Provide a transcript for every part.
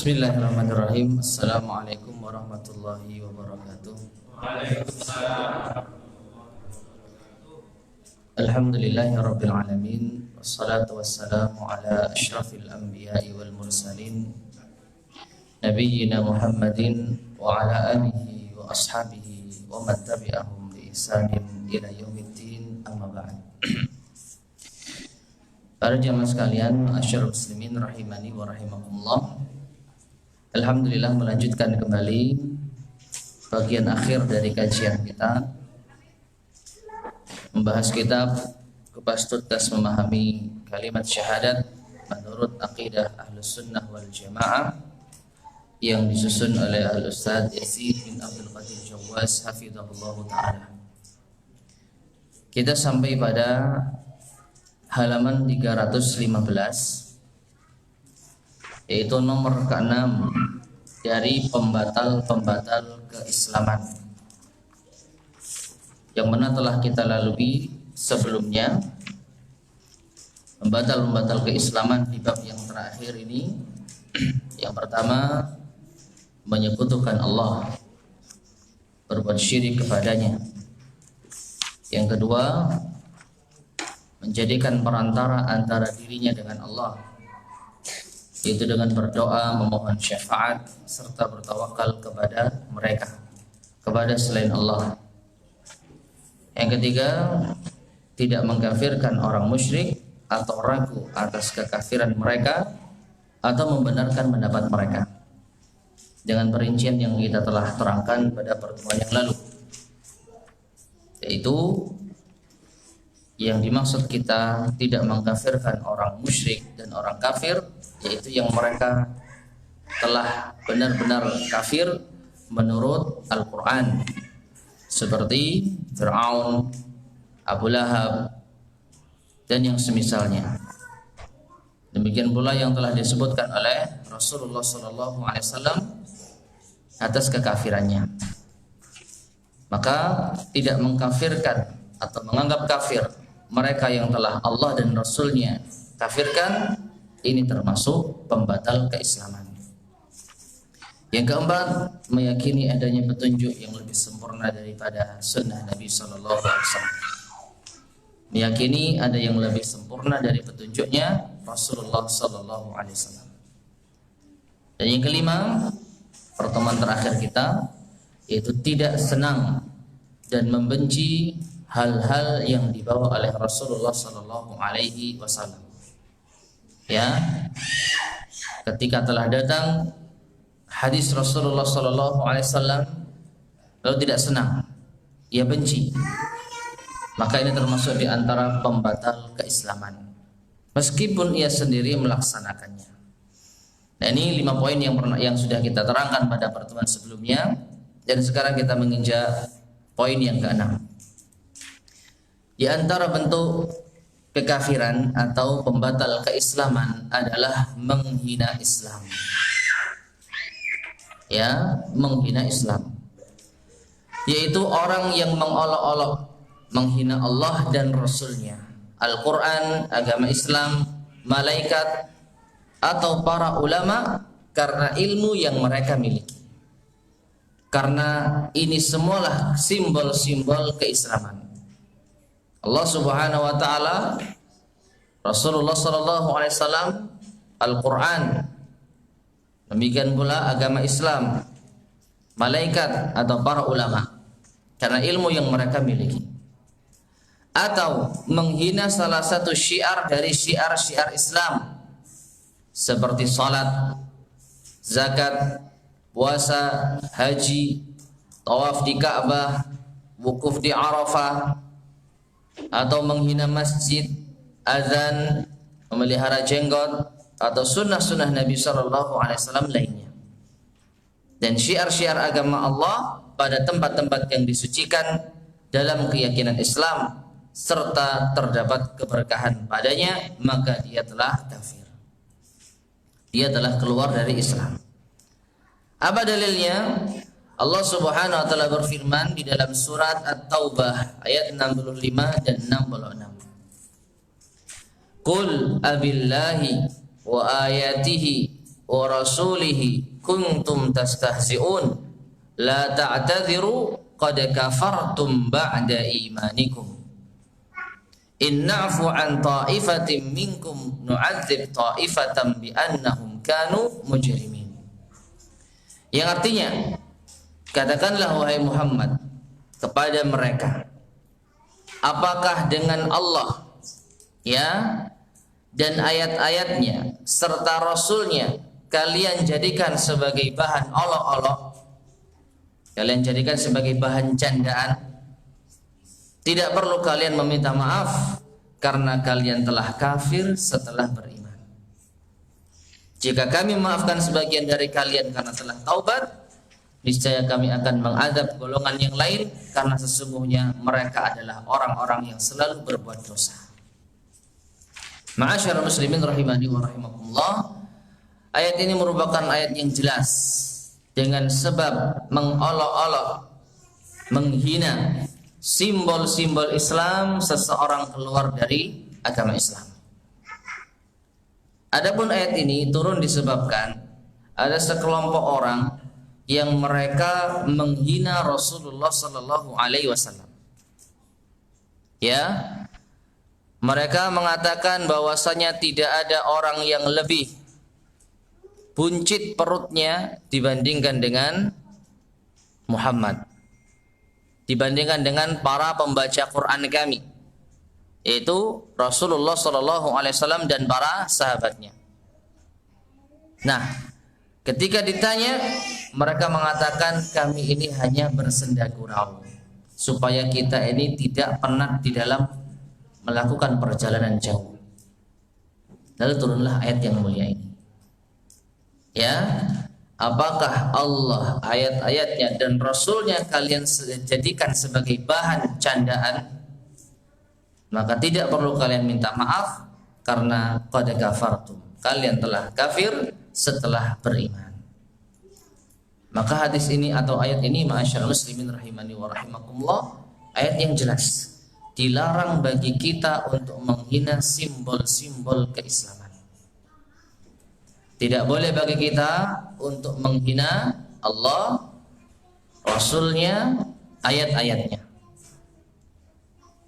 Bismillahirrahmanirrahim. Assalamualaikum warahmatullahi wabarakatuh. Alhamdulillahirabbil alamin. Wassalatu wassalamu ala asyrafil anbiya'i wal mursalin nabiyyina Muhammadin wa ala alihi wa ashabihi wa man tabi'ahum bi ihsanin ila yaumiddin. Amma ba'd. Para jamaah sekalian, masyarul muslimin rahimani wa rahimakumullah. Alhamdulillah, melanjutkan kembali bagian akhir dari kajian kita, membahas kitab Kupas Tuntas Memahami Kalimat Syahadat menurut Aqidah Ahlus Sunnah wal Jamaah yang disusun oleh Al-Ustaz Yazid bin Abdul Qadir Jawaz hafizahullah ta'ala. Kita sampai pada halaman 315, yaitu nomor ke-6 dari pembatal-pembatal keislaman, yang mana telah kita lalui sebelumnya. Pembatal-pembatal keislaman di bab yang terakhir ini, yang pertama menyekutukan Allah, berbuat syirik kepadanya. Yang kedua, menjadikan perantara antara dirinya dengan Allah, yaitu dengan berdoa, memohon syafaat, serta bertawakal kepada mereka, kepada selain Allah. Yang ketiga, tidak mengkafirkan orang musyrik atau ragu atas kekafiran mereka atau membenarkan pendapat mereka, dengan perincian yang kita telah terangkan pada pertemuan yang lalu, yaitu yang dimaksud kita tidak mengkafirkan orang musyrik dan orang kafir, yaitu yang mereka telah benar-benar kafir menurut Al-Quran, seperti Fir'aun, Abu Lahab, dan yang semisalnya. Demikian pula yang telah disebutkan oleh Rasulullah SAW atas kekafirannya. Maka tidak mengkafirkan atau menganggap kafir mereka yang telah Allah dan Rasulnya kafirkan, ini termasuk pembatal keislaman. Yang keempat, meyakini adanya petunjuk yang lebih sempurna daripada sunnah Nabi SAW. Meyakini ada yang lebih sempurna dari petunjuknya Rasulullah SAW. Dan yang kelima, pertemuan terakhir kita, yaitu tidak senang dan membenci hal-hal yang dibawa oleh Rasulullah SAW. Ya, ketika telah datang hadis Rasulullah SAW, lalu tidak senang, ia benci, maka ini termasuk di antara pembatal keislaman, meskipun ia sendiri melaksanakannya. Nah, ini 5 poin yang sudah kita terangkan pada pertemuan sebelumnya, dan sekarang kita menginjak poin yang ke-6. Di antara bentuk kekafiran atau pembatal keislaman adalah menghina Islam. Ya, menghina Islam, yaitu orang yang mengolok-olok, menghina Allah dan Rasulnya, Al-Quran, agama Islam, malaikat, atau para ulama karena ilmu yang mereka miliki. Karena ini semualah simbol-simbol keislaman. Allah Subhanahu wa taala, Rasulullah SAW, Al-Quran, demikian pula agama Islam, malaikat atau para ulama karena ilmu yang mereka miliki. Atau menghina salah satu syiar dari syiar-syiar Islam, seperti salat, zakat, puasa, haji, tawaf di Ka'bah, wukuf di Arafah, atau menghina masjid, azan, memelihara jenggot, atau sunnah-sunnah Nabi SAW lainnya. Dan syiar-syiar agama Allah pada tempat-tempat yang disucikan dalam keyakinan Islam, serta terdapat keberkahan padanya, maka dia telah kafir, dia telah keluar dari Islam. Apa dalilnya? Allah Subhanahu wa taala berfirman di dalam surat At-Taubah ayat 65 dan 66. Qul abillahi wa ayatihi wa rasulihi kuntum tastahzi'un la ta'tadhiru qad kafartum ba'da imanikum in na'fu an ta'ifatin minkum nu'adzib ta'ifatan bi annahum kanu mujrimin. Yang artinya, katakanlah wahai Muhammad kepada mereka, apakah dengan Allah ya dan ayat-ayatnya serta Rasulnya kalian jadikan sebagai bahan olok-olok, kalian jadikan sebagai bahan candaan? Tidak perlu kalian meminta maaf karena kalian telah kafir setelah beriman. Jika kami memaafkan sebagian dari kalian karena telah taubat, niscaya kami akan mengadab golongan yang lain karena sesungguhnya mereka adalah orang-orang yang selalu berbuat dosa. Ma'asyarul muslimin rahimani wa rahimakumullah, ayat ini merupakan ayat yang jelas dengan sebab mengolok-olok, menghina simbol-simbol Islam seseorang keluar dari agama Islam. Adapun ayat ini turun disebabkan ada sekelompok orang yang mereka menghina Rasulullah sallallahu alaihi wasallam. Ya, mereka mengatakan bahwasanya tidak ada orang yang lebih buncit perutnya dibandingkan dengan Muhammad, dibandingkan dengan para pembaca Quran kami, yaitu Rasulullah SAW dan para sahabatnya. Nah, ketika ditanya, mereka mengatakan kami ini hanya bersenda gurau supaya kita ini tidak penat di dalam melakukan perjalanan jauh. Lalu turunlah ayat yang mulia ini. Ya, apakah Allah, ayat-ayatnya dan Rasulnya kalian jadikan sebagai bahan candaan? Maka tidak perlu kalian minta maaf karena qad kafartum, kalian telah kafir setelah beriman. Maka hadis ini atau ayat ini, ma'asyarul muslimin rahimani wa rahimakumullah, ayat yang jelas dilarang bagi kita untuk menghina simbol-simbol keislaman. Tidak boleh bagi kita untuk menghina Allah, Rasulnya, ayat-ayatnya.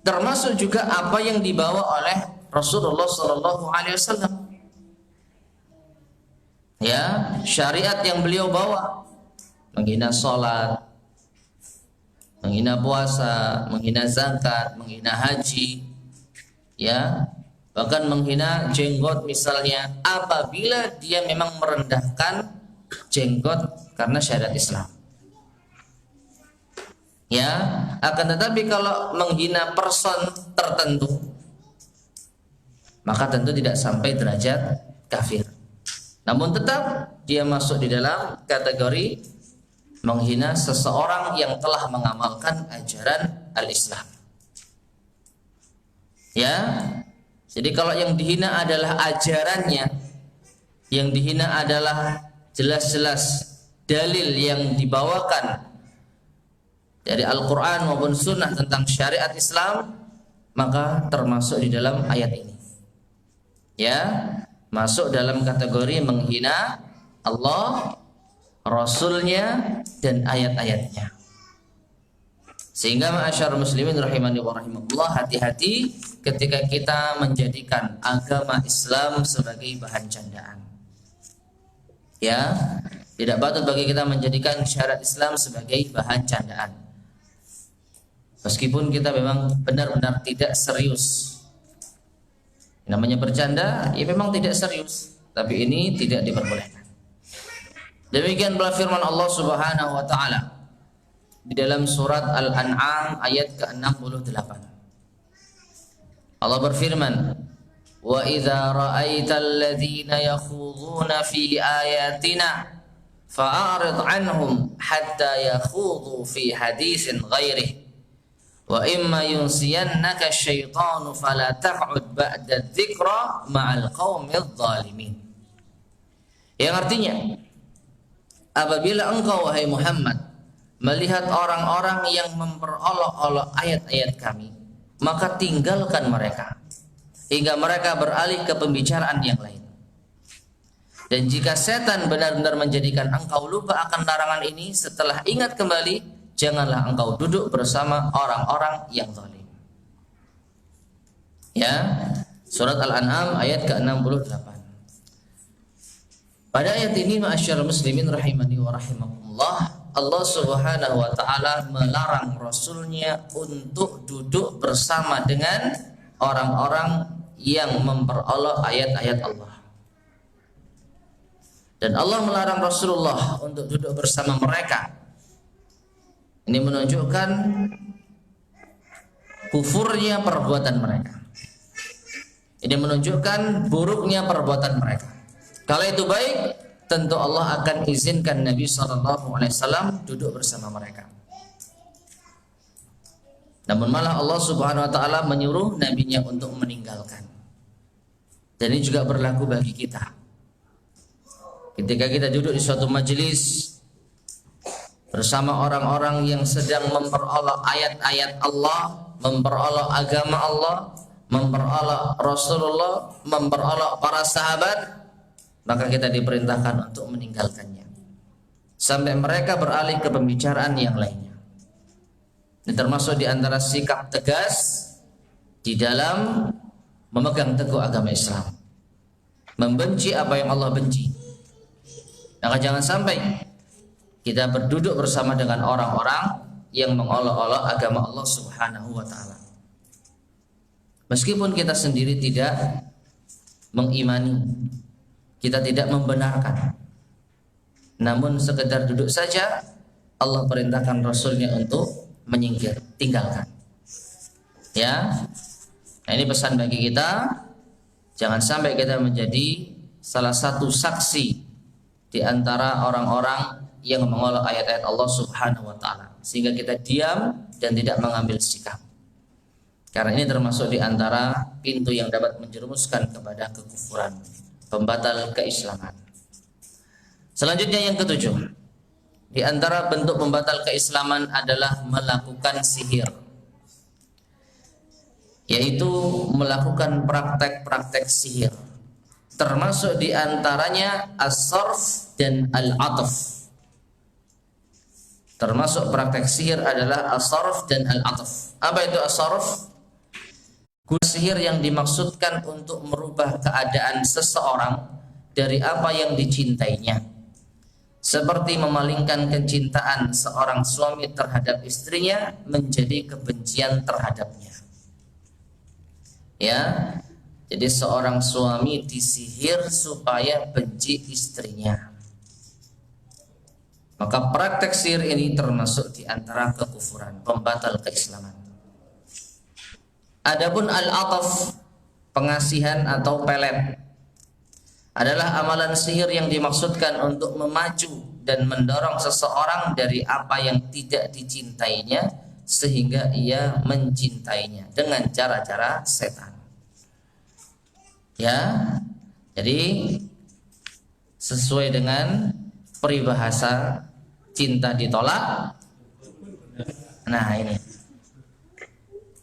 Termasuk juga apa yang dibawa oleh Rasulullah SAW. Ya, syariat yang beliau bawa, menghina sholat, menghina puasa, menghina zakat, menghina haji, ya, bahkan menghina jenggot misalnya, apabila dia memang merendahkan jenggot karena syariat Islam. Ya, akan tetapi kalau menghina person tertentu, maka tentu tidak sampai derajat kafir. Namun tetap dia masuk di dalam kategori menghina seseorang yang telah mengamalkan ajaran al-Islam. Ya, jadi kalau yang dihina adalah ajarannya, yang dihina adalah jelas-jelas dalil yang dibawakan dari Al-Quran maupun Sunnah tentang syariat Islam, maka termasuk di dalam ayat ini. Ya, masuk dalam kategori menghina Allah, Rasulnya, dan ayat-ayatnya. Sehingga ma'asyarul muslimin rahimani wa rahimakumullah, hati-hati ketika kita menjadikan agama Islam sebagai bahan candaan. Ya, tidak patut bagi kita menjadikan syariat Islam sebagai bahan candaan. Meskipun kita memang benar-benar tidak serius. Namanya bercanda, ya memang tidak serius, tapi ini tidak diperbolehkan. Demikian pula firman Allah Subhanahu wa taala di dalam surat Al-An'am ayat ke-68. Allah berfirman, "Wa idza ra'aital ladzina yakhuduna fi ayatina fa'arid 'anhum hatta yakhudhu fi haditsin ghairihi wa imma yunsiyannaka asyaitanu fala taq'ud ba'da dzikra ma'al qaumidz zalimin." Yang artinya, apabila engkau wahai Muhammad melihat orang-orang yang memperolok-olok ayat-ayat kami, maka tinggalkan mereka hingga mereka beralih ke pembicaraan yang lain. Dan jika setan benar-benar menjadikan engkau lupa akan larangan ini, setelah ingat kembali, janganlah engkau duduk bersama orang-orang yang zalim. Ya, surat Al-An'am ayat ke-68. Pada ayat ini, ma'asyiral muslimin rahimani wa rahimakumullah, Allah Subhanahu wa taala melarang Rasulnya untuk duduk bersama dengan orang-orang yang memperolok ayat-ayat Allah. Dan Allah melarang Rasulullah untuk duduk bersama mereka. Ini menunjukkan kufurnya perbuatan mereka. Ini menunjukkan buruknya perbuatan mereka. Kalau itu baik, tentu Allah akan izinkan Nabi SAW duduk bersama mereka. Namun malah Allah Subhanahu wa taala menyuruh nabinya untuk meninggalkan. Dan ini juga berlaku bagi kita. Ketika kita duduk di suatu majelis bersama orang-orang yang sedang memperolok ayat-ayat Allah, memperolok agama Allah, memperolok Rasulullah, memperolok para sahabat, maka kita diperintahkan untuk meninggalkannya sampai mereka beralih ke pembicaraan yang lainnya. Ini termasuk di antara sikap tegas di dalam memegang teguh agama Islam, membenci apa yang Allah benci. Maka jangan sampai kita berduduk bersama dengan orang-orang yang mengolok-olok agama Allah Subhanahu wa taala. Meskipun kita sendiri tidak mengimani, kita tidak membenarkan, namun sekedar duduk saja, Allah perintahkan Rasulnya untuk menyingkir, tinggalkan. Ya, nah ini pesan bagi kita, jangan sampai kita menjadi salah satu saksi di antara orang-orang yang mengolok ayat-ayat Allah Subhanahu wa taala, sehingga kita diam dan tidak mengambil sikap. Karena ini termasuk di antara pintu yang dapat menjerumuskan kepada kekufuran, pembatal keislaman. Selanjutnya yang ketujuh, di antara bentuk pembatal keislaman adalah melakukan sihir, yaitu melakukan praktek-praktek sihir. Termasuk di antaranya as-sarf dan al-ataf. Termasuk praktek sihir adalah as-sarf dan al-ataf. Apa itu as-sarf? Guna sihir yang dimaksudkan untuk merubah keadaan seseorang dari apa yang dicintainya, seperti memalingkan kecintaan seorang suami terhadap istrinya menjadi kebencian terhadapnya. Ya, jadi seorang suami disihir supaya benci istrinya. Maka praktek sihir ini termasuk di antara kekufuran, pembatal keislaman. Adapun al-ataf, pengasihan atau pelet, adalah amalan sihir yang dimaksudkan untuk memacu dan mendorong seseorang dari apa yang tidak dicintainya sehingga ia mencintainya dengan cara-cara setan. Ya, jadi sesuai dengan peribahasa cinta ditolak. Nah ini,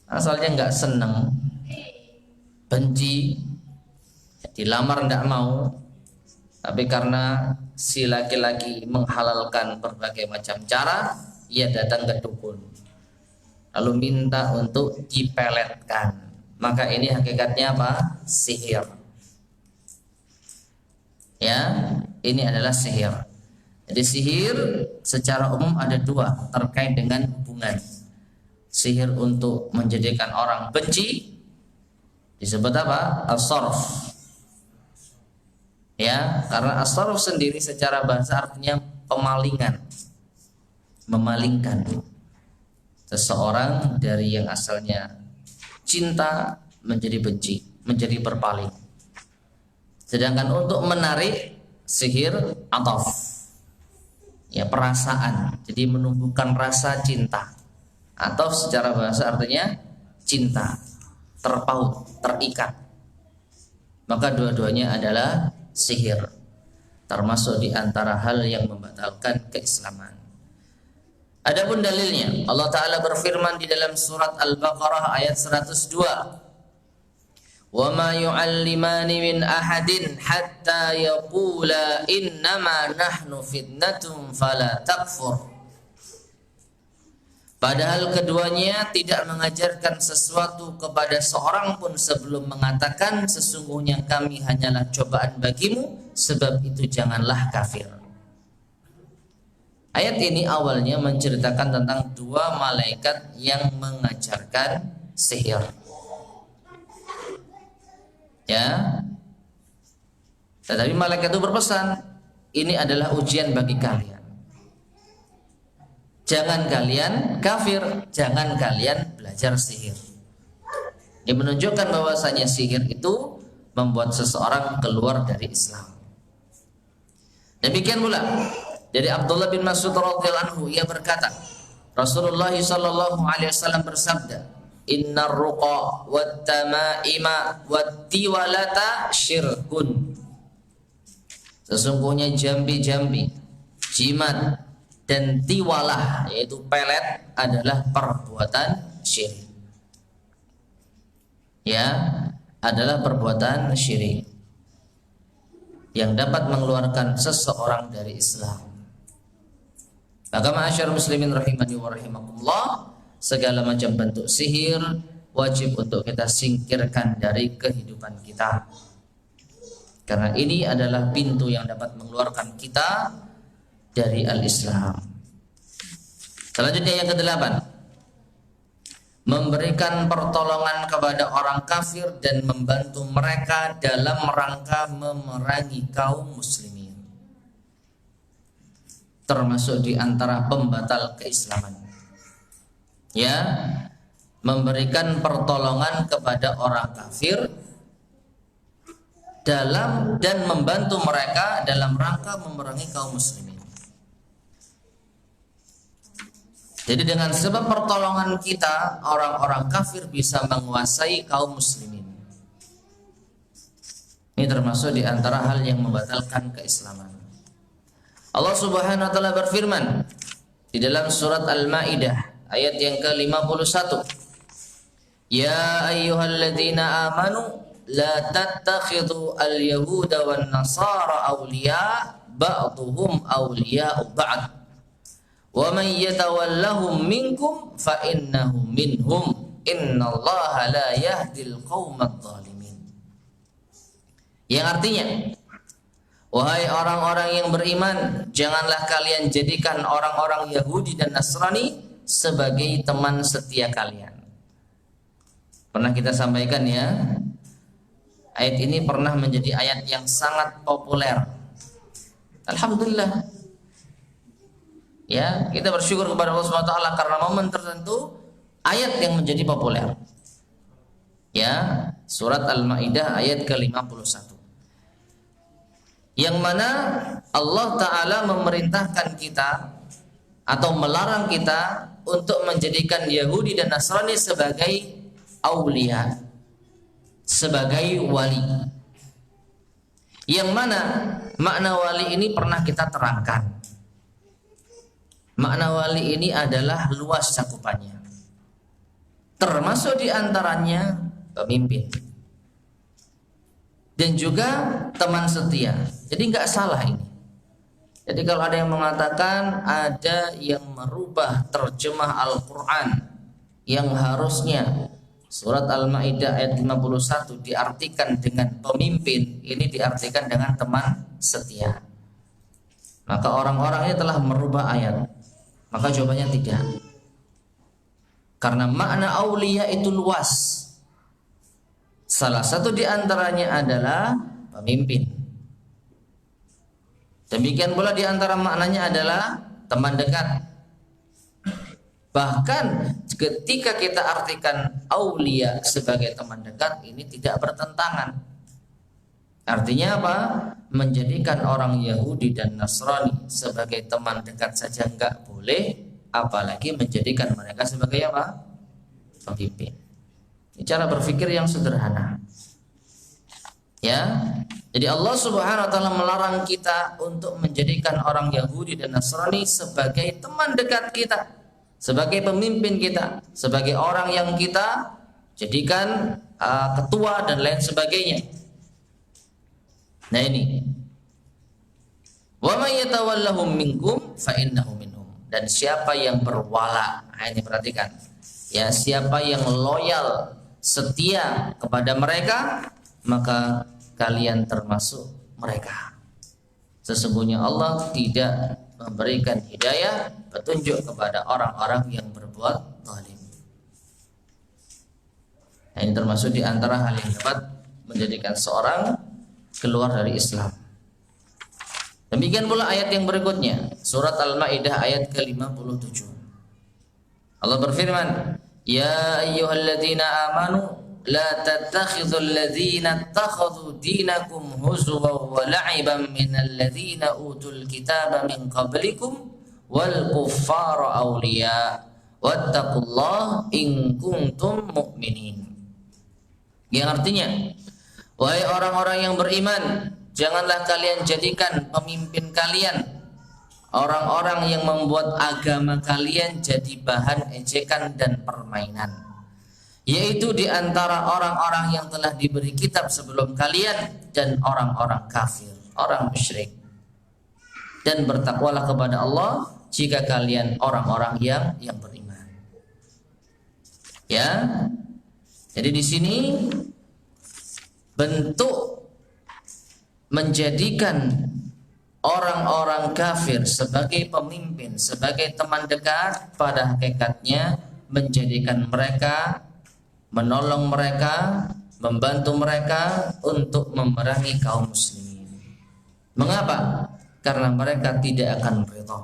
asalnya nggak seneng, benci, dilamar nggak mau, tapi karena si laki-laki menghalalkan berbagai macam cara, ia datang ke dukun, lalu minta untuk dipeletkan. Maka ini hakikatnya apa? Sihir. Ya, ini adalah sihir. Jadi sihir secara umum ada dua terkait dengan hubungan. Sihir untuk menjadikan orang benci disebut apa? As-sarf. Ya, karena as-sarf sendiri secara bahasa artinya pemalingan, memalingkan seseorang dari yang asalnya cinta menjadi benci, menjadi berpaling. Sedangkan untuk menarik sihir ataf, ya perasaan, jadi menumbuhkan rasa cinta. Atau secara bahasa artinya cinta, terpaut, terikat. Maka dua-duanya adalah sihir, termasuk di antara hal yang membatalkan keislaman. Adapun dalilnya, Allah Ta'ala berfirman di dalam surat Al-Baqarah ayat 102, wa ma yu'allimani min ahadin hatta yaqula innama nahnu fitnatun fala takfur. Padahal keduanya tidak mengajarkan sesuatu kepada seorang pun sebelum mengatakan sesungguhnya kami hanyalah cobaan bagimu, sebab itu janganlah kafir. Ayat ini awalnya menceritakan tentang dua malaikat yang mengajarkan sihir. Ya. Tetapi malaikat itu berpesan, ini adalah ujian bagi kalian. Jangan kalian kafir, jangan kalian belajar sihir. Ini menunjukkan bahwasanya sihir itu membuat seseorang keluar dari Islam. Demikian pula dari Abdullah bin Mas'ud radhiyallahu anhu, ia berkata, Rasulullah sallallahu alaihi wasallam bersabda, "Innar ruqa wat tamaima wat tiwalata syirkun." Sesungguhnya jambi-jambi, jimat dan tiwalah yaitu pelet adalah perbuatan syirik. Ya, adalah perbuatan syirik yang dapat mengeluarkan seseorang dari Islam. Maka ma'asyar muslimin rahimani wa rahimakumullah, segala macam bentuk sihir wajib untuk kita singkirkan dari kehidupan kita. Karena ini adalah pintu yang dapat mengeluarkan kita dari al-Islam. Selanjutnya yang ke-8, memberikan pertolongan kepada orang kafir dan membantu mereka dalam rangka memerangi kaum muslimin. Termasuk di antara pembatal keislaman. Ya, memberikan pertolongan kepada orang kafir dalam dan membantu mereka dalam rangka memerangi kaum muslimin. Jadi dengan sebab pertolongan kita, orang-orang kafir bisa menguasai kaum muslimin. Ini termasuk di antara hal yang membatalkan keislaman. Allah Subhanahu wa taala berfirman di dalam surat Al-Maidah ayat yang ke-51. Ya ayyuhalladzina amanu la tattakhidhu al-yahuda wan nasara awliya ba'dhum awliya'u ba'd. Wa man yatawallahum minkum fa innahu minhum innallaha la yahdil qaumadh dhalimin. Yang artinya, wahai orang-orang yang beriman, janganlah kalian jadikan orang-orang Yahudi dan Nasrani sebagai teman setia kalian. Pernah kita sampaikan ya, ayat ini pernah menjadi ayat yang sangat populer. Alhamdulillah. Ya, kita bersyukur kepada Allah Subhanahu wa taala karena momen tertentu ayat yang menjadi populer. Ya, surat Al-Maidah ayat ke-51. Yang mana Allah Ta'ala memerintahkan kita atau melarang kita untuk menjadikan Yahudi dan Nasrani sebagai aulia, sebagai wali. Yang mana makna wali ini pernah kita terangkan. Makna wali ini adalah luas cakupannya, termasuk diantaranya pemimpin dan juga teman setia. Jadi nggak salah ini. Jadi kalau ada yang mengatakan ada yang merubah terjemah Al-Quran yang harusnya surat Al-Maidah ayat 51 diartikan dengan pemimpin, ini diartikan dengan teman setia, maka orang-orang ini telah merubah ayat. Maka jawabannya tidak. Karena makna aulia itu luas. Salah satu diantaranya adalah pemimpin. Demikian pula diantara maknanya adalah teman dekat. Bahkan ketika kita artikan aulia sebagai teman dekat, ini tidak bertentangan. Artinya apa? Menjadikan orang Yahudi dan Nasrani sebagai teman dekat saja enggak boleh, apalagi menjadikan mereka sebagai apa? Pemimpin. Ini cara berpikir yang sederhana. Ya. Jadi Allah Subhanahu wa taala melarang kita untuk menjadikan orang Yahudi dan Nasrani sebagai teman dekat kita, sebagai pemimpin kita, sebagai orang yang kita jadikan ketua dan lain sebagainya. Nah ini, wa may yatawallahum minkum fa innahu minhum. Dan siapa yang berwala, ini perhatikan. Ya, siapa yang loyal, setia kepada mereka, maka kalian termasuk mereka. Sesungguhnya Allah tidak memberikan hidayah, petunjuk kepada orang-orang yang berbuat zalim. Nah, ini termasuk di antara hal yang dapat menjadikan seorang keluar dari Islam. Demikian pula ayat yang berikutnya, surat Al-Maidah ayat ke-57. Allah berfirman, "Ya ayyuhalladzina amanu la tattakhidhul ladzina ittakhadhu dinakum huzwan wa la'iban minal ladzina utul kitaba min qablikum wal kuffara awliya wattaqullaha in kuntum mu'minin." Yang artinya, wahai orang-orang yang beriman, janganlah kalian jadikan pemimpin kalian orang-orang yang membuat agama kalian jadi bahan ejekan dan permainan, yaitu di antara orang-orang yang telah diberi kitab sebelum kalian dan orang-orang kafir, orang musyrik. Dan bertakwalah kepada Allah jika kalian orang-orang yang beriman. Ya. Jadi di sini bentuk menjadikan orang-orang kafir sebagai pemimpin, sebagai teman dekat, pada hakikatnya menjadikan mereka, menolong mereka, membantu mereka untuk memerangi kaum muslimin. Mengapa? Karena mereka tidak akan ridha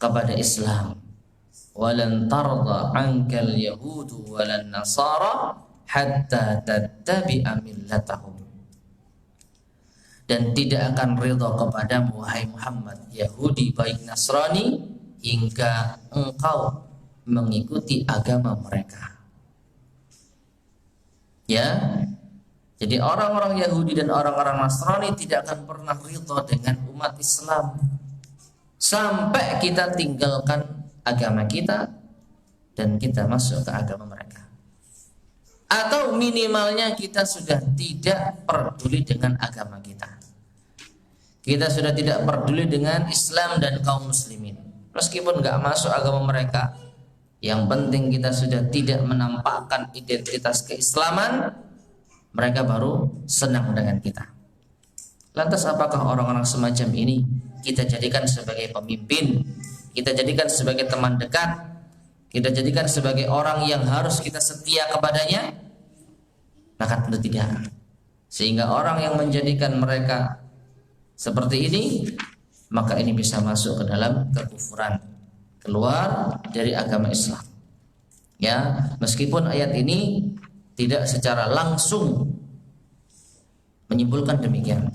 kepada Islam. Walan tarda ankal yahudu walan nasara hatta tattabi'a millatahum. Dan tidak akan ridha kepadamu wahai Muhammad, Yahudi baik Nasrani, hingga engkau mengikuti agama mereka. Ya. Jadi orang-orang Yahudi dan orang-orang Nasrani tidak akan pernah ridha dengan umat Islam sampai kita tinggalkan agama kita dan kita masuk ke agama mereka. Atau minimalnya kita sudah tidak peduli dengan agama kita. Kita sudah tidak peduli dengan Islam dan kaum muslimin. Meskipun nggak masuk agama mereka, yang penting kita sudah tidak menampakkan identitas keislaman, mereka baru senang dengan kita. Lantas apakah orang-orang semacam ini kita jadikan sebagai pemimpin, kita jadikan sebagai teman dekat, kita jadikan sebagai orang yang harus kita setia kepadanya? Maka tentu tidak. Sehingga orang yang menjadikan mereka seperti ini, maka ini bisa masuk ke dalam kekufuran, keluar dari agama Islam. Ya, meskipun ayat ini tidak secara langsung menyimpulkan demikian,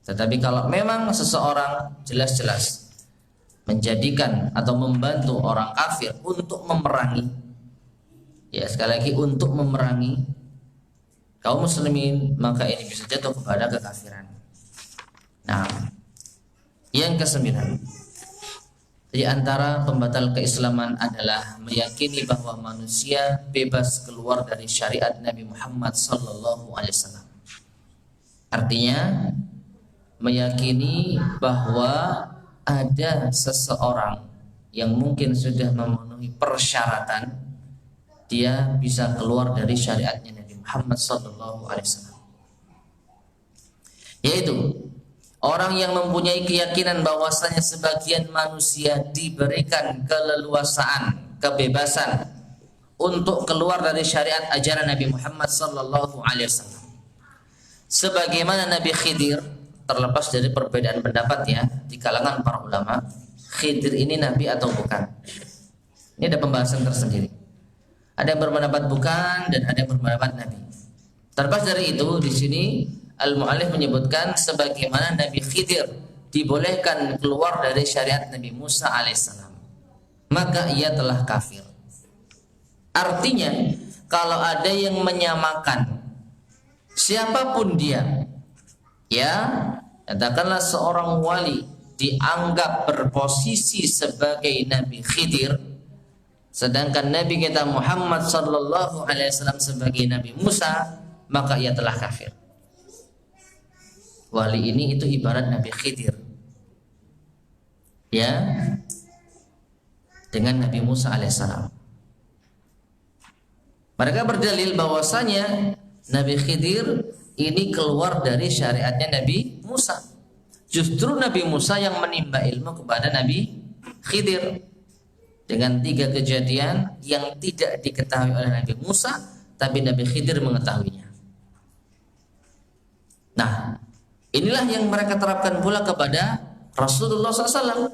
tetapi kalau memang seseorang jelas-jelas menjadikan atau membantu orang kafir untuk memerangi, ya sekali lagi untuk memerangi kaum muslimin, maka ini bisa jatuh kepada kekafiran. Nah, yang kesembilan, di antara pembatal keislaman adalah meyakini bahwa manusia bebas keluar dari syariat Nabi Muhammad SAW. Artinya meyakini bahwa ada seseorang yang mungkin sudah memenuhi persyaratan, dia bisa keluar dari syariatnya Nabi Muhammad SAW. Yaitu orang yang mempunyai keyakinan bahwasanya sebagian manusia diberikan keleluasaan, kebebasan untuk keluar dari syariat ajaran Nabi Muhammad SAW. Sebagaimana Nabi Khidir, terlepas dari perbedaan pendapat ya di kalangan para ulama, Khidir ini nabi atau bukan? Ini ada pembahasan tersendiri. Ada yang berpendapat bukan dan ada yang berpendapat nabi. Terlepas dari itu, di sini Al-Mu'allif menyebutkan sebagaimana Nabi Khidir dibolehkan keluar dari syariat Nabi Musa alaihissalam, maka ia telah kafir. Artinya, kalau ada yang menyamakan siapapun dia, ya, katakanlah seorang wali dianggap berposisi sebagai Nabi Khidir, sedangkan Nabi kita Muhammad sallallahu alaihi wasallam sebagai Nabi Musa, maka ia telah kafir. Wali ini itu ibarat Nabi Khidir, ya, dengan Nabi Musa alaihissalam. Mereka berdalil bahwasanya Nabi Khidir ini keluar dari syariatnya Nabi Musa. Justru Nabi Musa yang menimba ilmu kepada Nabi Khidir dengan 3 kejadian yang tidak diketahui oleh Nabi Musa, tapi Nabi Khidir mengetahuinya. Nah, inilah yang mereka terapkan pula kepada Rasulullah SAW.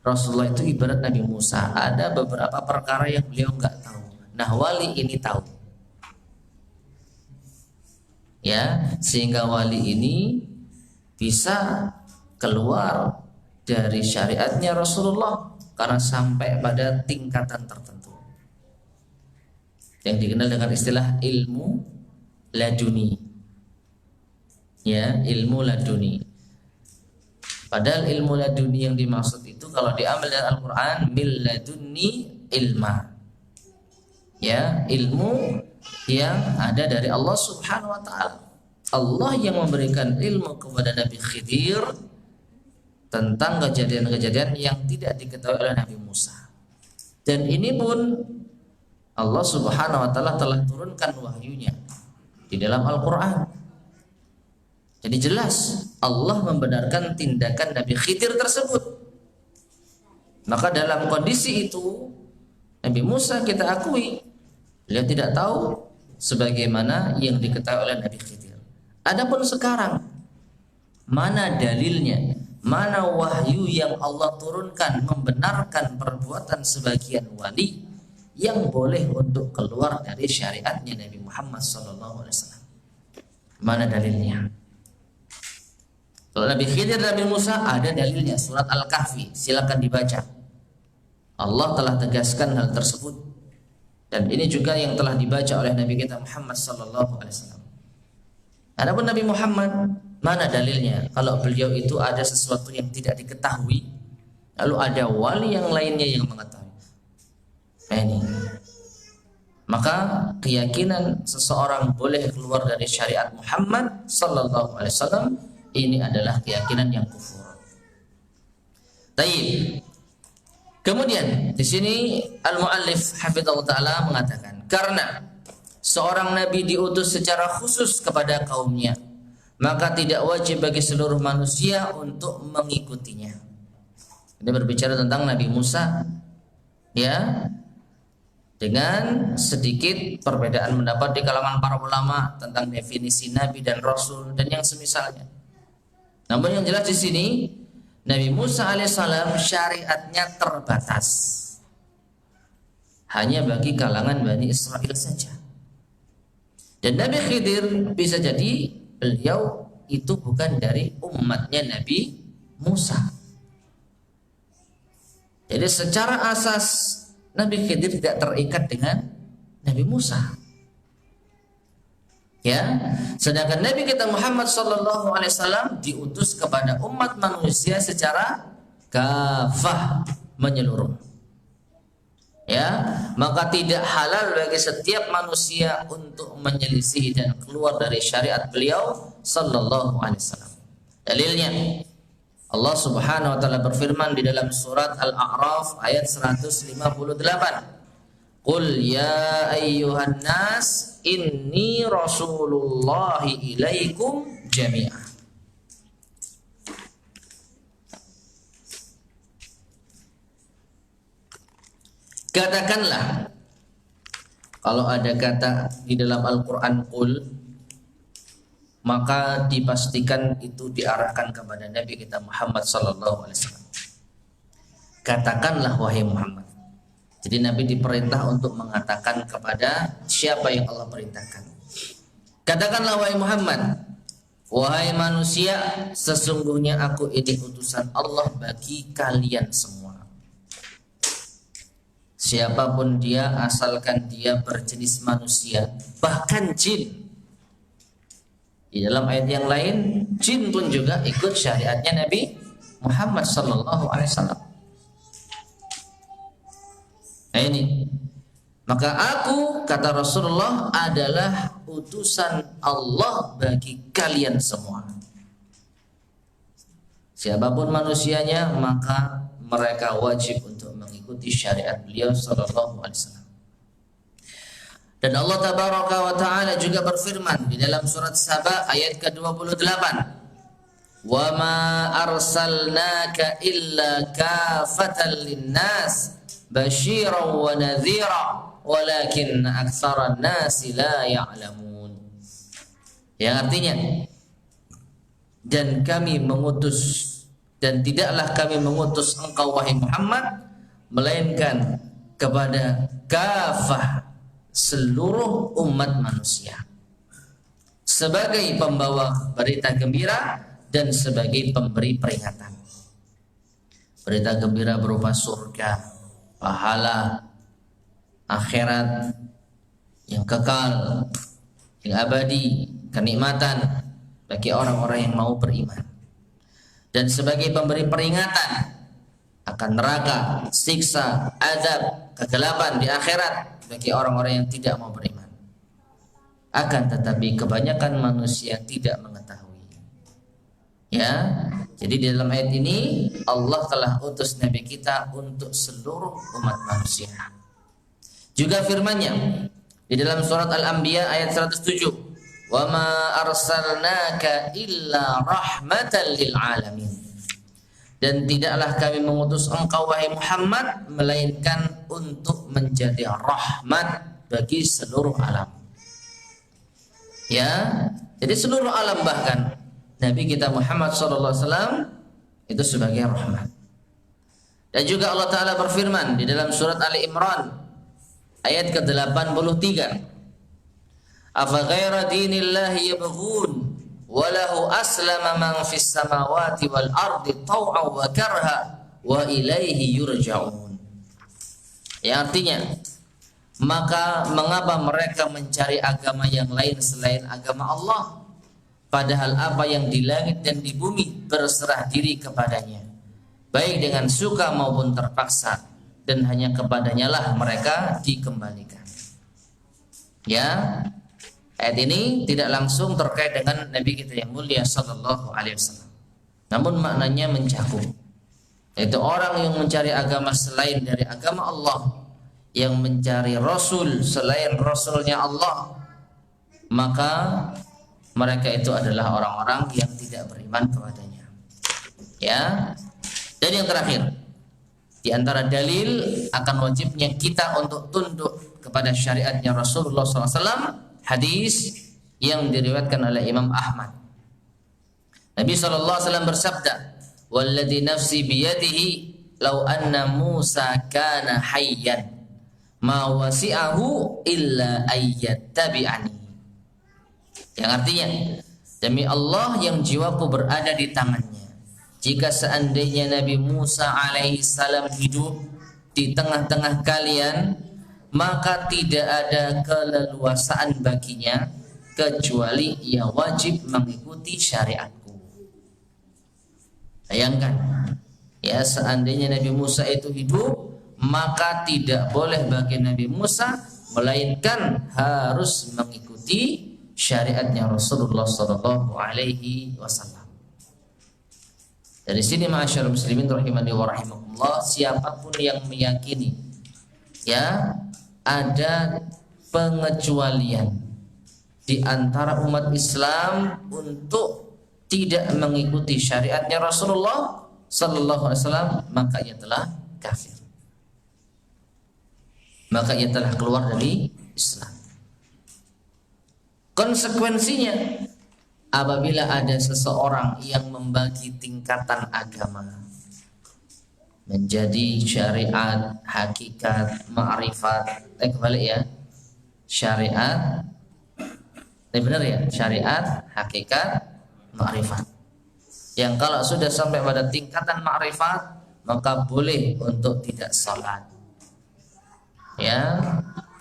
Rasulullah itu ibarat Nabi Musa. Ada beberapa perkara yang beliau nggak tahu. Nah, wali ini tahu. Ya, sehingga wali ini bisa keluar dari syariatnya Rasulullah karena sampai pada tingkatan tertentu yang dikenal dengan istilah ilmu laduni. Ya, ilmu laduni. Padahal ilmu laduni yang dimaksud itu kalau diambil dari Al-Quran, mil laduni ilma. Ya, ilmu yang ada dari Allah Subhanahu wa ta'ala. Allah yang memberikan ilmu kepada Nabi Khidir tentang kejadian-kejadian yang tidak diketahui oleh Nabi Musa. Dan ini pun Allah Subhanahu wa ta'ala telah turunkan wahyunya di dalam Al-Quran. Jadi jelas Allah membenarkan tindakan Nabi Khidir tersebut. Maka dalam kondisi itu Nabi Musa kita akui beliau tidak tahu sebagaimana yang diketahui oleh Nabi Khidir. Adapun sekarang mana dalilnya, mana wahyu yang Allah turunkan membenarkan perbuatan sebagian wali yang boleh untuk keluar dari syariatnya Nabi Muhammad SAW? Mana dalilnya? Kalau Nabi Khidir, Nabi Musa ada dalilnya, surat Al-Kahfi, silakan dibaca. Allah telah tegaskan hal tersebut, dan ini juga yang telah dibaca oleh Nabi kita Muhammad SAW. Adapun Nabi Muhammad, mana dalilnya? Kalau beliau itu ada sesuatu yang tidak diketahui, lalu ada wali yang lainnya yang mengetahui. Ini. Maka keyakinan seseorang boleh keluar dari syariat Muhammad SAW ini adalah keyakinan yang kufur. Taib. Kemudian di sini al-muallif hafizallahu taala mengatakan, karena seorang nabi diutus secara khusus kepada kaumnya, maka tidak wajib bagi seluruh manusia untuk mengikutinya. Ini berbicara tentang Nabi Musa, ya, dengan sedikit perbedaan pendapat di kalangan para ulama tentang definisi nabi dan rasul dan yang semisalnya. Namun yang jelas di sini Nabi Musa alaihissalam syariatnya terbatas, hanya bagi kalangan Bani Israel saja. Dan Nabi Khidir bisa jadi beliau itu bukan dari umatnya Nabi Musa. Jadi secara asas Nabi Khidir tidak terikat dengan Nabi Musa. Ya, sedangkan Nabi kita Muhammad SAW diutus kepada umat manusia secara kafah, menyeluruh. Ya, maka tidak halal bagi setiap manusia untuk menyelisih dan keluar dari syariat beliau sallallahu alaihi wasallam. Dalilnya Allah Subhanahu wa taala berfirman di dalam surat Al-A'raf ayat 158. Qul ya ayyuhan nas inni rasulullahi ilaikum jami'ah. Katakanlah, kalau ada kata di dalam Al-Quran qul, maka dipastikan itu diarahkan kepada Nabi kita Muhammad sallallahu alaihi wasallam. Katakanlah wahai Muhammad. Jadi Nabi diperintah untuk mengatakan kepada siapa yang Allah perintahkan. Katakanlah wahai Muhammad, wahai manusia, sesungguhnya aku ini utusan Allah bagi kalian semua. Siapapun dia, asalkan dia berjenis manusia, bahkan jin. Di dalam ayat yang lain, jin pun juga ikut syariatnya Nabi Muhammad sallallahu alaihi wasallam. Nah ini, maka aku, kata Rasulullah, adalah utusan Allah bagi kalian semua. Siapapun manusianya, maka mereka wajib untuk mengikuti syariat beliau sallallahu alaihi wasallam. Dan Allah tabaraka wa taala juga berfirman di dalam surat Saba ayat ke-28, "Wa ma arsalnaka illa kafatan linnas basyiran wa nadhira walakin aktsaran nasi la ya'lamun." Yang artinya, dan kami mengutus, dan tidaklah kami mengutus engkau wahai Muhammad melainkan kepada kafah, seluruh umat manusia, sebagai pembawa berita gembira dan sebagai pemberi peringatan. Berita gembira berupa surga, pahala, akhirat yang kekal, yang abadi, kenikmatan bagi orang-orang yang mau beriman, dan sebagai pemberi peringatan akan neraka, siksa, azab, kegelapan di akhirat bagi orang-orang yang tidak mau beriman. Akan tetapi kebanyakan manusia tidak mengetahui. Ya, jadi di dalam ayat ini Allah telah utus Nabi kita untuk seluruh umat manusia. Juga firman-Nya di dalam surat Al-Anbiya ayat 107, "Wa ma arsalnaka illa rahmatan lil alamin." Dan tidaklah kami mengutus engkau wahai Muhammad melainkan untuk menjadi rahmat bagi seluruh alam. Ya, jadi seluruh alam, bahkan Nabi kita Muhammad SAW itu sebagai rahmat. Dan juga Allah Ta'ala berfirman di dalam surat Ali Imran ayat ke-83, "Afa ghaira dinillahi yabghun walahu aslama man fis samawati wal ardi taw'an wa karha wa ilaihi yurja'un." Yang artinya, maka mengapa mereka mencari agama yang lain selain agama Allah, padahal apa yang di langit dan di bumi berserah diri kepadanya, baik dengan suka maupun terpaksa, dan hanya kepadanya lah mereka dikembalikan. Ya, ayat ini tidak langsung terkait dengan Nabi kita yang mulia sallallahu alaihi wasallam, namun maknanya mencakup, yaitu orang yang mencari agama selain dari agama Allah, yang mencari Rasul selain Rasulnya Allah, maka mereka itu adalah orang-orang yang tidak beriman kepadanya. Ya, dan yang terakhir, di antara dalil akan wajibnya kita untuk tunduk kepada syariatnya Rasulullah SAW, hadis yang diriwayatkan oleh Imam Ahmad. Nabi SAW bersabda, "Walladzi nafsi biyadihi law anna Musa kana hayyan ma wasi'ahu illa ayyattabi'ani." Yang artinya, demi Allah yang jiwaku berada di tangannya, jika seandainya Nabi Musa alaihissalam hidup di tengah-tengah kalian, maka tidak ada keleluasaan baginya kecuali ia wajib mengikuti syariatku. Bayangkan, ya, seandainya Nabi Musa itu hidup, maka tidak boleh bagi Nabi Musa melainkan harus mengikuti syariatnya Rasulullah sallallahu alaihi wasallam. Dari sini ma'asyarul muslimin rahimani wa rahimakumullah, siapapun yang meyakini ya ada pengecualian di antara umat Islam untuk tidak mengikuti syariatnya Rasulullah sallallahu alaihi wasallam, maka ia telah kafir. Maka ia telah keluar dari Islam. Konsekuensinya, apabila ada seseorang yang membagi tingkatan agama menjadi syariat, hakikat, ma'rifat, kembali ya, syariat, benar ya, syariat, hakikat, ma'rifat. Yang kalau sudah sampai pada tingkatan ma'rifat, maka boleh untuk tidak salat, ya,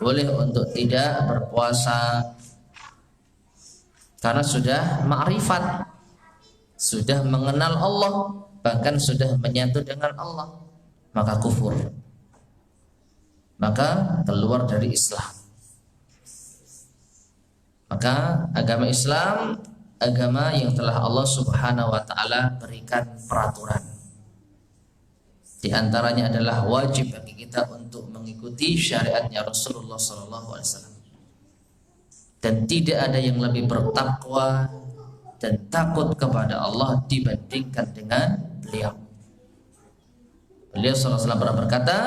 boleh untuk tidak berpuasa, karena sudah ma'rifat, sudah mengenal Allah, bahkan sudah menyatu dengan Allah, maka kufur. maka keluar dari Islam. Maka agama Islam agama yang telah Allah Subhanahu wa taala berikan peraturan. Di antaranya adalah wajib bagi kita untuk mengikuti syariatnya Rasulullah sallallahu alaihi wasallam. Dan tidak ada yang lebih bertakwa dan takut kepada Allah dibandingkan dengan beliau. Beliau sallallahu alaihi wasallam berkata,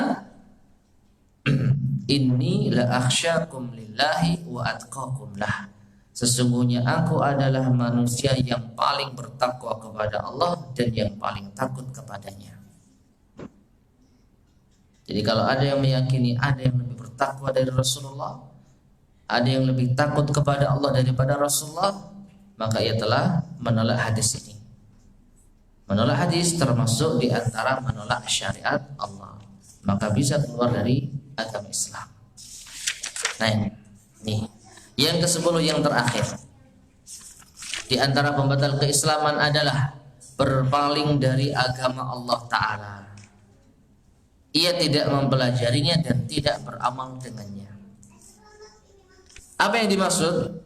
"Inni la akhsyakum lillahi wa atqakum lah." Sesungguhnya aku adalah manusia yang paling bertakwa kepada Allah dan yang paling takut kepadanya. Jadi kalau ada yang meyakini ada yang lebih bertakwa dari Rasulullah, ada yang lebih takut kepada Allah daripada Rasulullah, maka ia telah menolak hadis ini. Menolak hadis termasuk di antara menolak syariat Allah. Maka bisa keluar dari agama Islam. Nah ini. Yang ke-10 yang terakhir di antara pembatal keislaman adalah berpaling dari agama Allah Ta'ala. Ia tidak mempelajarinya dan tidak beramal dengannya. Apa yang dimaksud?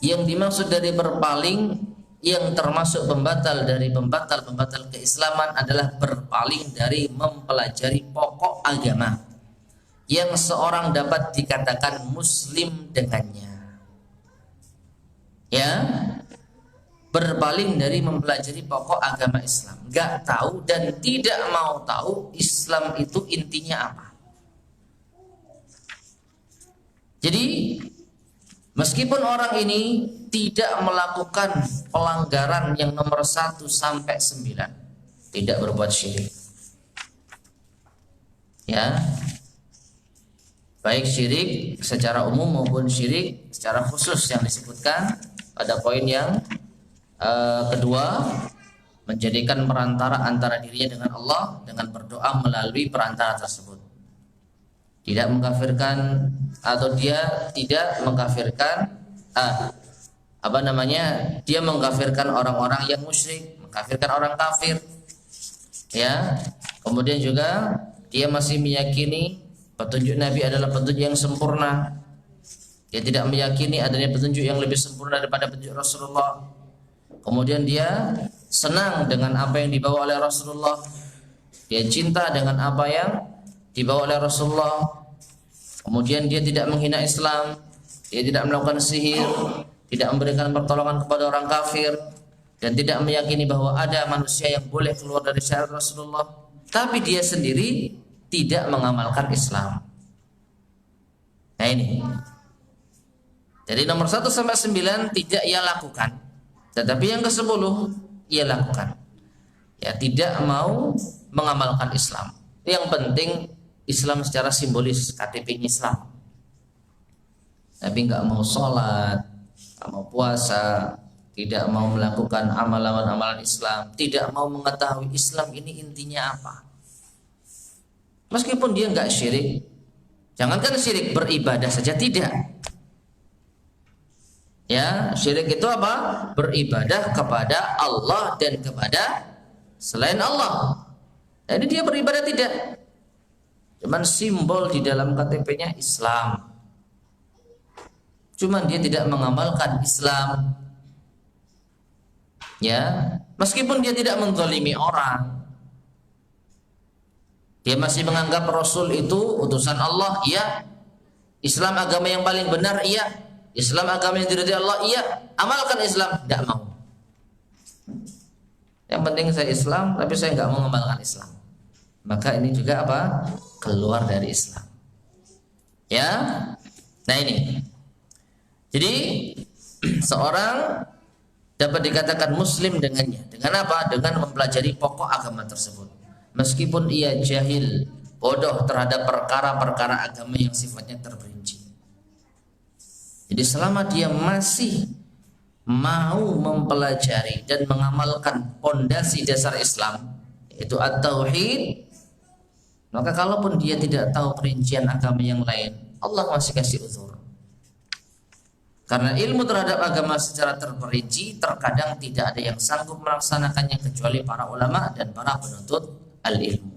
Yang dimaksud dari berpaling yang termasuk pembatal dari pembatal keislaman adalah berpaling dari mempelajari pokok agama yang seorang dapat dikatakan muslim dengannya. Ya, berpaling dari mempelajari pokok agama Islam, gak tahu dan tidak mau tahu Islam itu intinya apa. Jadi meskipun orang ini tidak melakukan pelanggaran yang nomor 1 sampai 9, tidak berbuat syirik, ya, baik syirik secara umum maupun syirik secara khusus yang disebutkan pada poin yang kedua, menjadikan perantara antara dirinya dengan Allah dengan berdoa melalui perantara tersebut. Tidak mengkafirkan atau dia tidak mengkafirkan dia mengkafirkan orang-orang yang musyrik, mengkafirkan orang kafir, ya. Kemudian juga dia masih meyakini petunjuk Nabi adalah petunjuk yang sempurna. Dia tidak meyakini adanya petunjuk yang lebih sempurna daripada petunjuk Rasulullah. Kemudian dia senang dengan apa yang dibawa oleh Rasulullah. Dia cinta dengan apa yang dibawa oleh Rasulullah. Kemudian dia tidak menghina Islam, dia tidak melakukan sihir, tidak memberikan pertolongan kepada orang kafir, dan tidak meyakini bahwa ada manusia yang boleh keluar dari syariat Rasulullah. Tapi dia sendiri tidak mengamalkan Islam. Nah ini. Jadi nomor 1 sampai 9 tidak ia lakukan, tetapi yang ke-10 ia lakukan. Ya, tidak mau mengamalkan Islam. Yang penting Islam secara simbolis, KTP-nya Islam. Tapi nggak mau sholat, nggak mau puasa, tidak mau melakukan amalan-amalan Islam, tidak mau mengetahui Islam ini intinya apa. Meskipun dia nggak syirik, jangankan syirik beribadah saja tidak. Ya, syirik itu apa? Beribadah kepada Allah dan kepada selain Allah. Jadi dia beribadah tidak. Cuman simbol di dalam KTP-nya Islam. Cuman dia tidak mengamalkan Islam. Ya, meskipun dia tidak menzalimi orang. Dia masih menganggap Rasul itu utusan Allah, iya. Islam agama yang paling benar, iya. Islam agama yang diridhai Allah, iya. Amalkan Islam, tidak mau. Yang penting saya Islam, tapi saya nggak mau mengamalkan Islam. Maka ini juga apa? Keluar dari Islam. Ya. Nah ini. Jadi seorang dapat dikatakan muslim dengannya. Dengan apa? Dengan mempelajari pokok agama tersebut. Meskipun ia jahil, bodoh terhadap perkara-perkara agama yang sifatnya terperinci. Jadi selama dia masih mau mempelajari dan mengamalkan pondasi dasar Islam, yaitu at-tauhid, maka kalaupun dia tidak tahu perincian agama yang lain, Allah masih kasih uzur. Karena ilmu terhadap agama secara terperinci terkadang tidak ada yang sanggup melaksanakannya kecuali para ulama dan para penuntut al-ilmu.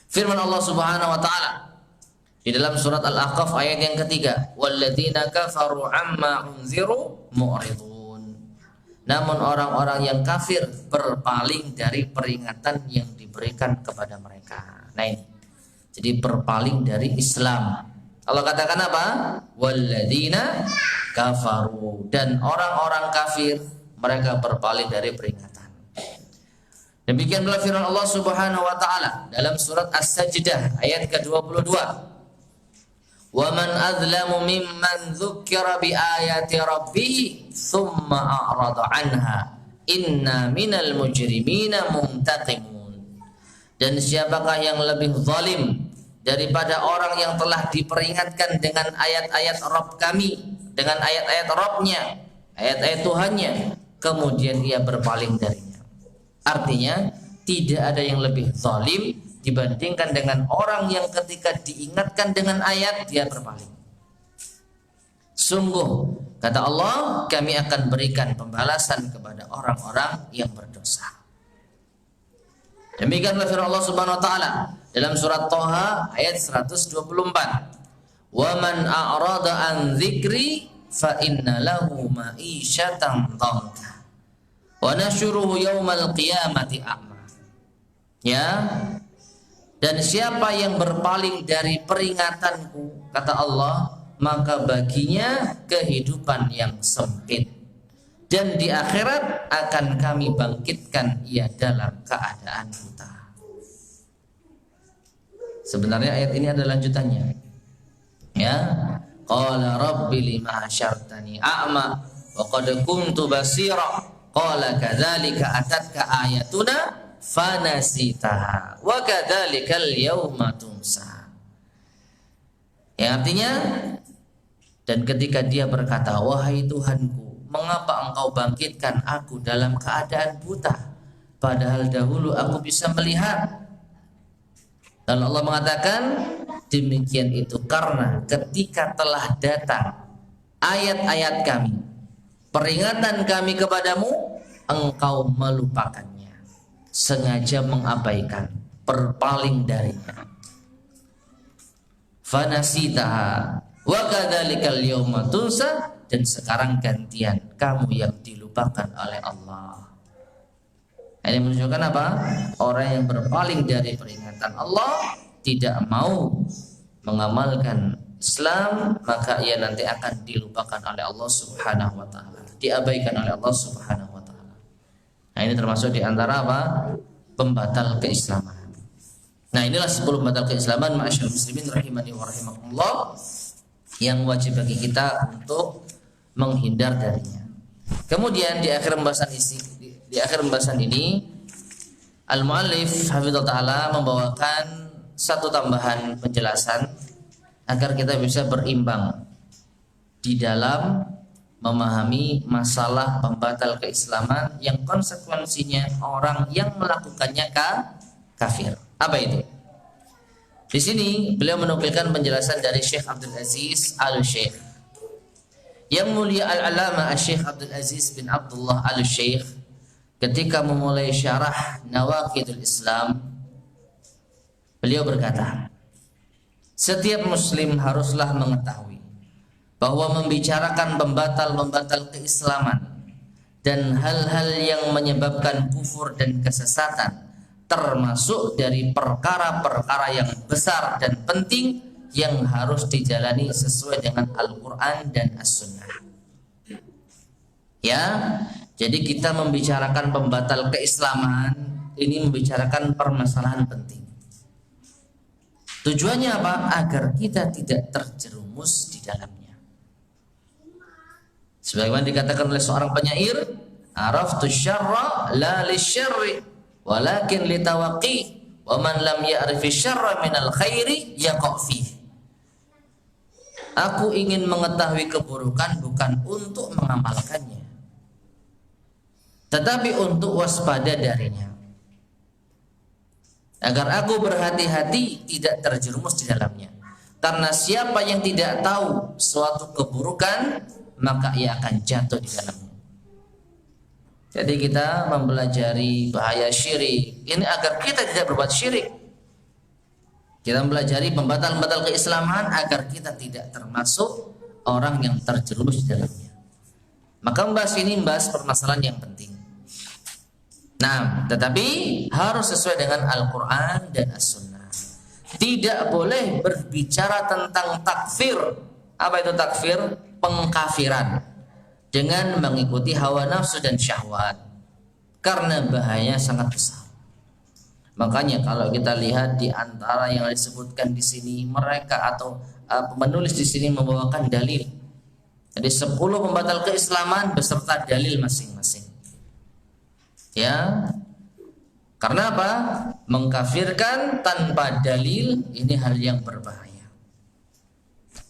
Firman Allah Subhanahu wa taala Di dalam surat Al-Ahqaf ayat yang ketiga, walladzina kafaru amma unziru mu'ridun. Namun orang-orang yang kafir berpaling dari peringatan yang diberikan kepada mereka. Nah ini, jadi berpaling dari Islam. Allah katakan apa? Walladzina kafaru, dan orang-orang kafir mereka berpaling dari peringatan. Demikian pula firman Allah Subhanahu wa taala dalam surat As-Sajdah ayat ke-22. Wa man azlamu mimman dzukkira bi ayati rabbih tsumma a'rada anha inna minal mujrimina muntaqimun. Dan siapakah yang lebih zalim daripada orang yang telah diperingatkan dengan ayat-ayat Rabb kami, dengan ayat-ayat Rabbnya, ayat-ayat Tuhannya, kemudian ia berpaling darinya. Artinya tidak ada yang lebih zalim dibandingkan dengan orang yang ketika diingatkan dengan ayat dia berpaling. Sungguh kata Allah, kami akan berikan pembalasan kepada orang-orang yang berdosa. Demikianlah firman Allah Subhanahu wa taala dalam surat Thaha ayat 124. Wa man a'rada an dzikri fa inna lahu ma'isyatan dhanka wa nasyuruhu yaumal qiyamati a'ma. Ya, dan siapa yang berpaling dari peringatanku, kata Allah, maka baginya kehidupan yang sempit, dan di akhirat akan kami bangkitkan ia dalam keadaan buta. Sebenarnya ayat ini ada lanjutannya. Ya, qala rabbi lima hasyartani a'ma wa qad kuntu basira qala kadzalika atatka ayatuna fanasitaha wa kadzalikal yauma tunsa. Yang artinya, dan ketika dia berkata, wahai Tuhanku, mengapa engkau bangkitkan aku dalam keadaan buta, padahal dahulu aku bisa melihat. Dan Allah mengatakan, demikian itu karena ketika telah datang ayat-ayat kami, peringatan kami kepadamu, engkau melupakannya, sengaja mengabaikan, berpaling darinya. Fanasitaha wa kadzalikal yauma tunsa, dan sekarang gantian kamu yang dilupakan oleh Allah. Ini menunjukkan apa? Orang yang berpaling dari peringatan Allah, tidak mau mengamalkan Islam, maka ia nanti akan dilupakan oleh Allah Subhanahu wa taala, diabaikan oleh Allah Subhanahu wa taala. Nah, ini termasuk di antara apa? Pembatal keislaman. Nah, inilah 10 pembatal keislaman ma'asyiral muslimin rahimani wa rahimakumullah, yang wajib bagi kita untuk menghindar darinya. Kemudian di akhir pembahasan ini al-muallif hafizallahu taala membawakan satu tambahan penjelasan agar kita bisa berimbang di dalam memahami masalah pembatal keislaman yang konsekuensinya orang yang melakukannya kafir. Apa itu? Di sini beliau menukilkan penjelasan dari Syekh Abdul Aziz Al-Syekh. Yang mulia Al-Alama Syekh Abdul Aziz bin Abdullah Al-Syekh ketika memulai syarah Nawaqidul Islam, beliau berkata, setiap muslim haruslah mengetahui bahwa membicarakan pembatal-pembatal keislaman dan hal-hal yang menyebabkan kufur dan kesesatan termasuk dari perkara-perkara yang besar dan penting yang harus dijalani sesuai dengan Al-Quran dan As-Sunnah. Ya, jadi kita membicarakan pembatal keislaman, ini membicarakan permasalahan penting. Tujuannya apa? Agar kita tidak terjerumus di dalamnya. Sebagaimana dikatakan oleh seorang penyair, araftu syarra la lisyarri walakin litawaqi wa man lam ya'rifi syarra minal khairi yaqa fihi. Aku ingin mengetahui keburukan bukan untuk mengamalkannya, tetapi untuk waspada darinya, agar aku berhati-hati tidak terjerumus di dalamnya. Karena siapa yang tidak tahu suatu keburukan, maka ia akan jatuh di dalamnya. Jadi kita mempelajari bahaya syirik ini agar kita tidak berbuat syirik. Kita mempelajari pembatal-pembatal keislaman agar kita tidak termasuk orang yang terjerumus di dalamnya. Maka membahas permasalahan yang penting. Nah, tetapi harus sesuai dengan Al-Quran dan As-Sunnah. Tidak boleh berbicara tentang takfir. Apa itu takfir? Pengkafiran dengan mengikuti hawa nafsu dan syahwat, karena bahaya sangat besar. Makanya kalau kita lihat di antara yang disebutkan di sini, mereka atau penulis di sini membawakan dalil. Jadi 10 pembatal keislaman beserta dalil masing-masing. Ya. Karena apa? Mengkafirkan tanpa dalil ini hal yang berbahaya.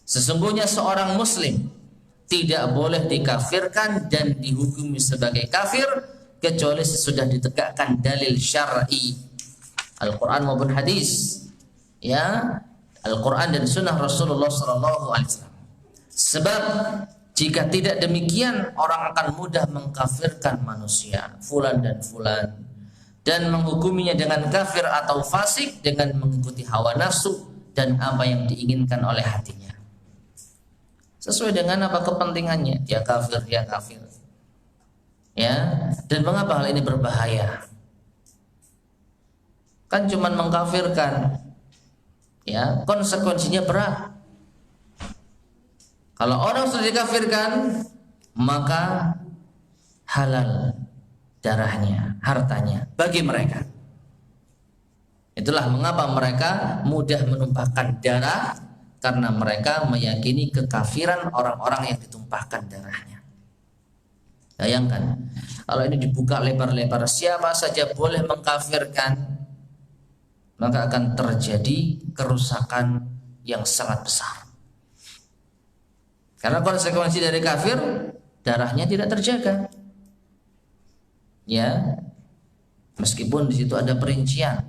Sesungguhnya seorang muslim tidak boleh dikafirkan dan dihukumi sebagai kafir kecuali sesudah ditegakkan dalil syar'i, Al-Quran maupun hadis, ya, Al-Quran dan Sunnah Rasulullah SAW. Sebab jika tidak demikian, orang akan mudah mengkafirkan manusia, fulan dan fulan, dan menghukuminya dengan kafir atau fasik dengan mengikuti hawa nafsu dan apa yang diinginkan oleh hatinya, sesuai dengan apa kepentingannya. Dia kafir, ya. Dan mengapa hal ini berbahaya? Kan cuman mengkafirkan, ya, konsekuensinya berat. Kalau orang sudah dikafirkan, maka halal darahnya, hartanya bagi mereka. Itulah mengapa mereka mudah menumpahkan darah, karena mereka meyakini kekafiran orang-orang yang ditumpahkan darahnya. Bayangkan, kalau ini dibuka lebar-lebar, siapa saja boleh mengkafirkan, maka akan terjadi kerusakan yang sangat besar. Karena konsekuensi dari kafir, darahnya tidak terjaga. Ya, meskipun di situ ada perincian.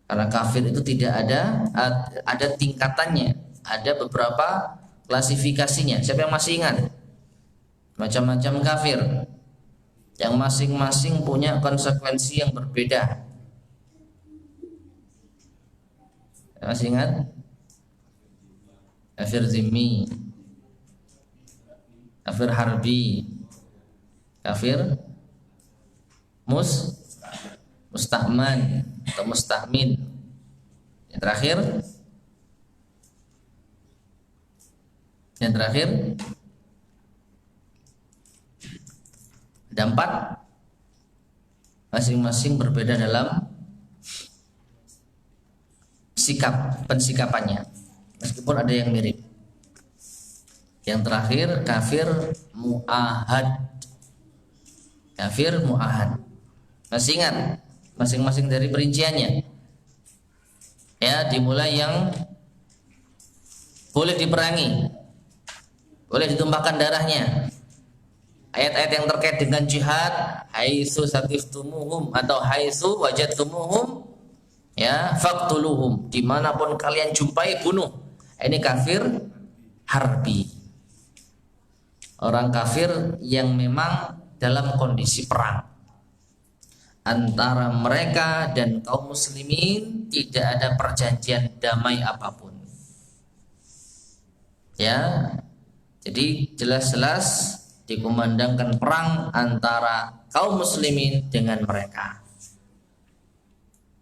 Karena kafir itu tidak ada tingkatannya, ada beberapa klasifikasinya. Siapa yang masih ingat? Macam-macam kafir yang masing-masing punya konsekuensi yang berbeda. Masih ingat? Kafir zimmi, kafir harbi, kafir mustahman atau mustahmin. Yang terakhir ada 4, masing-masing berbeda dalam pensikapannya, meskipun ada yang mirip. Yang terakhir kafir mu'ahad. Masih ingat masing-masing dari perinciannya? Ya, dimulai yang boleh diperangi, boleh ditumpahkan darahnya. Ayat-ayat yang terkait dengan jihad, haitsu saqiftumuhum atau haitsu wajadtumuhum, ya, faqtuluhum, dimanapun kalian jumpai bunuh. Ini kafir harbi, orang kafir yang memang dalam kondisi perang antara mereka dan kaum muslimin, tidak ada perjanjian damai apapun, ya. Jadi jelas-jelas dikumandangkan perang antara kaum muslimin dengan mereka.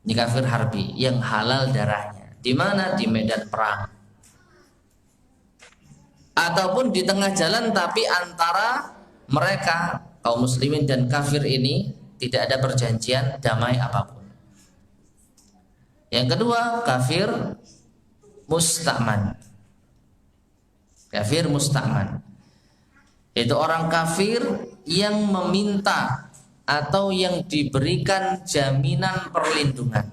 Ini kafir harbi yang halal darahnya. Di mana? Di medan perang. Ataupun di tengah jalan, tapi antara mereka kaum muslimin dan kafir ini tidak ada perjanjian damai apapun. Yang kedua, kafir musta'man. Kafir musta'man, yaitu orang kafir yang meminta atau yang diberikan jaminan perlindungan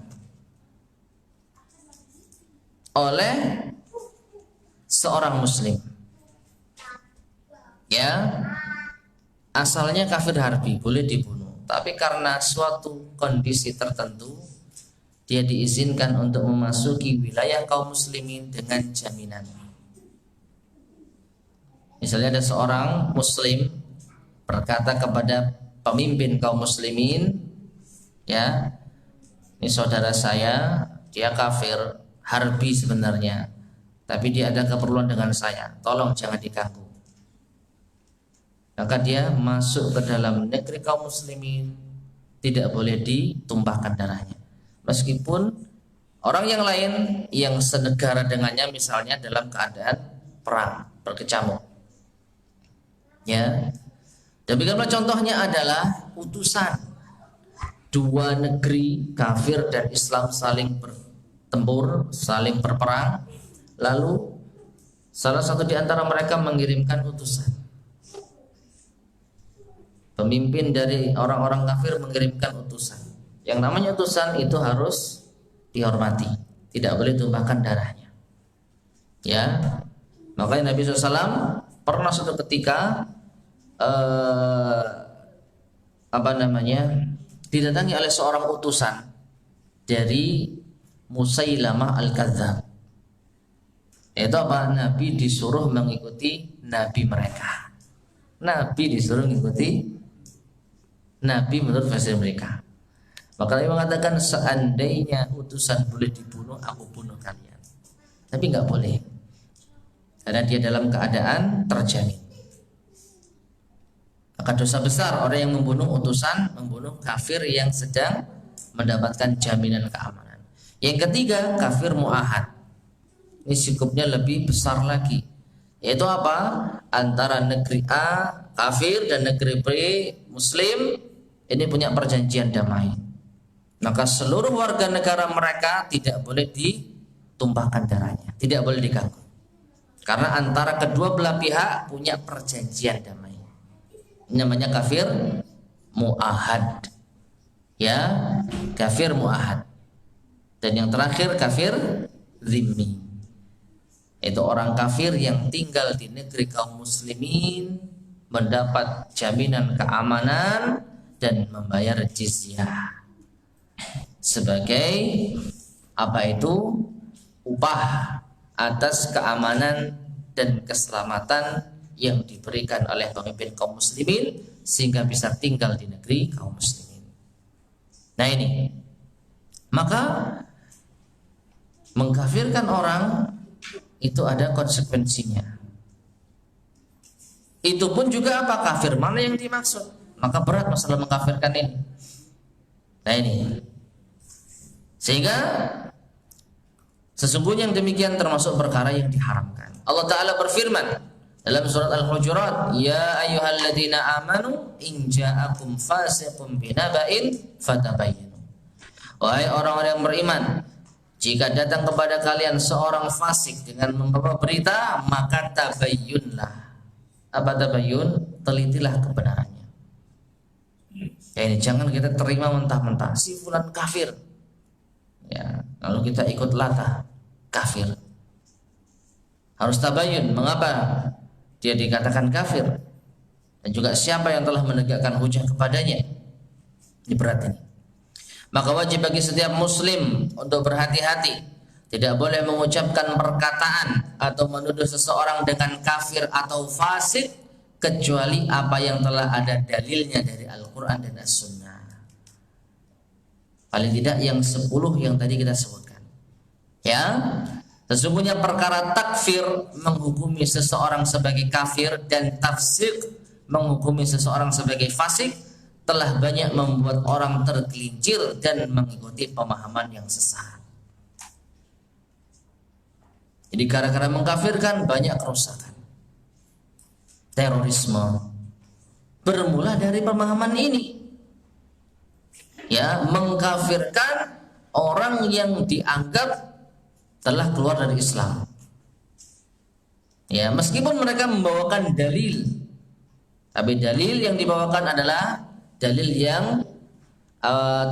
oleh seorang muslim. Ya, asalnya kafir harbi, boleh dibunuh, tapi karena suatu kondisi tertentu dia diizinkan untuk memasuki wilayah kaum muslimin dengan jaminan. Misalnya ada seorang muslim berkata kepada pemimpin kaum muslimin, ya, ini saudara saya dia kafir, harbi sebenarnya, tapi dia ada keperluan dengan saya, tolong jangan diganggu. Maka dia masuk ke dalam negeri kaum muslimin, tidak boleh ditumpahkan darahnya. Meskipun orang yang lain yang senegara dengannya misalnya dalam keadaan perang, berkecamuk. Ya. Demikianlah contohnya adalah utusan dua negeri kafir dan Islam saling bertempur, saling berperang, lalu salah satu di antara mereka mengirimkan utusan. Pemimpin dari orang-orang kafir mengirimkan utusan. Yang namanya utusan itu harus dihormati, tidak boleh tumpahkan darahnya. Ya, makanya Nabi SAW pernah suatu ketika didatangi oleh seorang utusan dari Musailamah Al-Kadzdzab. Itu apa? Nabi disuruh mengikuti nabi mereka. Nabi disuruh mengikuti nabi menurut versi mereka. Maka Nabi mengatakan, seandainya utusan boleh dibunuh, aku bunuh kalian. Tapi nggak boleh, karena dia dalam keadaan terjamin. Maka dosa besar orang yang membunuh utusan, membunuh kafir yang sedang mendapatkan jaminan keamanan. Yang ketiga, kafir mu'ahad. Ini sikupnya lebih besar lagi. Yaitu apa? Antara negeri A kafir dan negeri B Muslim ini punya perjanjian damai. Maka seluruh warga negara mereka tidak boleh ditumpahkan darahnya, tidak boleh diganggu. Karena antara kedua belah pihak punya perjanjian damai. Namanya kafir mu'ahad. Ya, kafir mu'ahad. Dan yang terakhir kafir zimmi. Itu orang kafir yang tinggal di negeri kaum muslimin, mendapat jaminan keamanan dan membayar jizyah sebagai apa itu? Upah atas keamanan dan keselamatan yang diberikan oleh pemimpin kaum muslimin sehingga bisa tinggal di negeri kaum muslimin. Nah ini, maka mengkafirkan orang itu ada konsekuensinya. Itu pun juga apa? Kafir mana yang dimaksud? Maka berat masalah mengkafirkan ini. Nah ini, sehingga sesungguhnya yang demikian termasuk perkara yang diharamkan. Allah Ta'ala berfirman dalam surat Al-Hujurat, ya ayyuhalladzina amanu in ja'akum fasiqun binaba'in fatabayyanu. Wahai orang-orang yang beriman, jika datang kepada kalian seorang fasik dengan membawa berita, maka tabayyunlah. Apa tabayyun? Telitilah kebenarannya. Ya ini, jangan kita terima mentah-mentah si fulan kafir. Ya, lalu kita ikut latah kafir. Harus tabayyun. Mengapa dia dikatakan kafir, dan juga siapa yang telah menegakkan hujah kepadanya. Ini berat ini. Maka wajib bagi setiap muslim untuk berhati-hati, tidak boleh mengucapkan perkataan atau menuduh seseorang dengan kafir atau fasik kecuali apa yang telah ada dalilnya dari Al-Quran dan As-Sunnah. Paling tidak yang 10 yang tadi kita sebutkan. Ya, sesungguhnya perkara takfir menghukumi seseorang sebagai kafir dan tafsik menghukumi seseorang sebagai fasik telah banyak membuat orang tergelincir dan mengikuti pemahaman yang sesat. Jadi gara-gara mengkafirkan banyak kerusakan. Terorisme bermula dari pemahaman ini. Ya, mengkafirkan orang yang dianggap telah keluar dari Islam. Ya, meskipun mereka membawakan dalil, tapi dalil yang dibawakan adalah dalil yang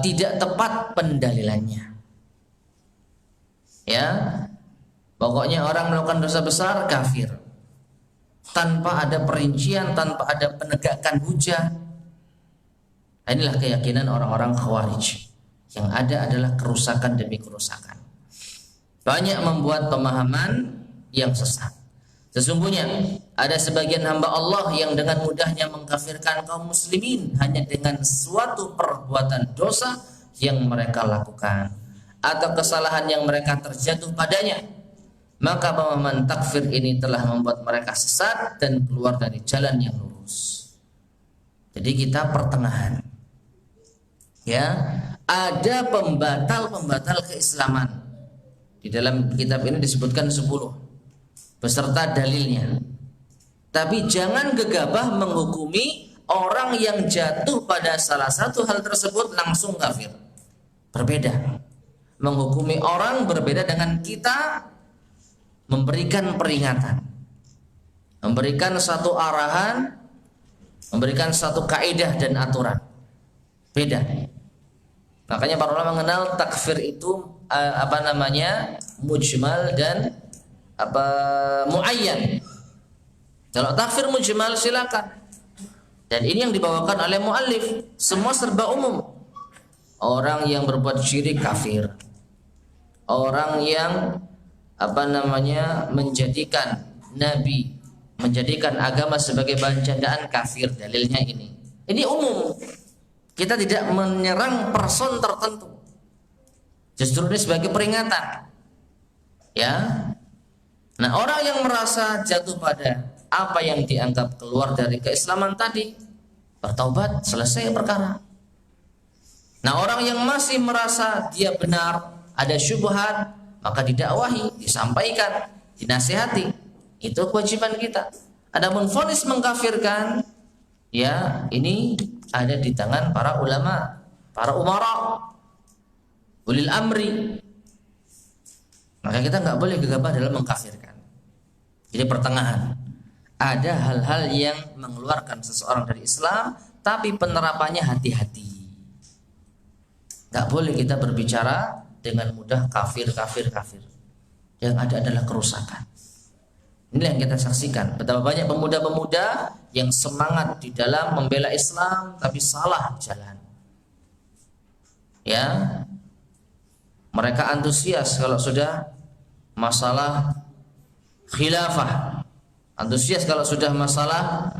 tidak tepat pendalilannya. Ya, pokoknya orang melakukan dosa besar kafir, tanpa ada perincian, tanpa ada penegakan hujah. Inilah keyakinan orang-orang Khawarij. Yang ada adalah kerusakan demi kerusakan. Banyak membuat pemahaman yang sesat. Sesungguhnya ada sebagian hamba Allah yang dengan mudahnya mengkafirkan kaum muslimin hanya dengan suatu perbuatan dosa yang mereka lakukan. atau kesalahan yang mereka terjatuh padanya, maka pemahaman takfir ini telah membuat mereka sesat dan keluar dari jalan yang lurus. Jadi kita pertengahan. Ya, ada pembatal-pembatal keislaman. Di dalam kitab ini disebutkan 10 beserta dalilnya. Tapi jangan gegabah menghukumi orang yang jatuh pada salah satu hal tersebut langsung kafir. Berbeda. Menghukumi orang berbeda dengan kita memberikan peringatan, memberikan satu arahan, memberikan satu kaidah dan aturan. Beda. Makanya para ulama mengenal takfir itu mujmal dan muayyan. Kalau takfir mujmal silakan. Dan ini yang dibawakan oleh muallif, semua serba umum. Orang yang berbuat syirik kafir. Orang yang menjadikan nabi, menjadikan agama sebagai bahan candaan kafir. Dalilnya ini. Ini umum. Kita tidak menyerang person tertentu. Justru ini sebagai peringatan. Ya. Nah, orang yang merasa jatuh pada apa yang dianggap keluar dari keislaman tadi, bertaubat, selesai perkara. Nah, orang yang masih merasa dia benar, ada syubhat, maka didakwahi, disampaikan, dinasihati. Itu kewajiban kita. Adapun vonis mengkafirkan, ya ini ada di tangan para ulama, para umara, ulil amri. Maka kita nggak boleh gegabah dalam mengkafirkan. Jadi pertengahan. Ada hal-hal yang mengeluarkan seseorang dari Islam, tapi penerapannya hati-hati. Nggak boleh kita berbicara dengan mudah kafir. Yang ada adalah kerusakan. Inilah yang kita saksikan. Betapa banyak pemuda-pemuda yang semangat di dalam membela Islam tapi salah jalan. Ya, mereka antusias kalau sudah masalah khilafah, antusias kalau sudah masalah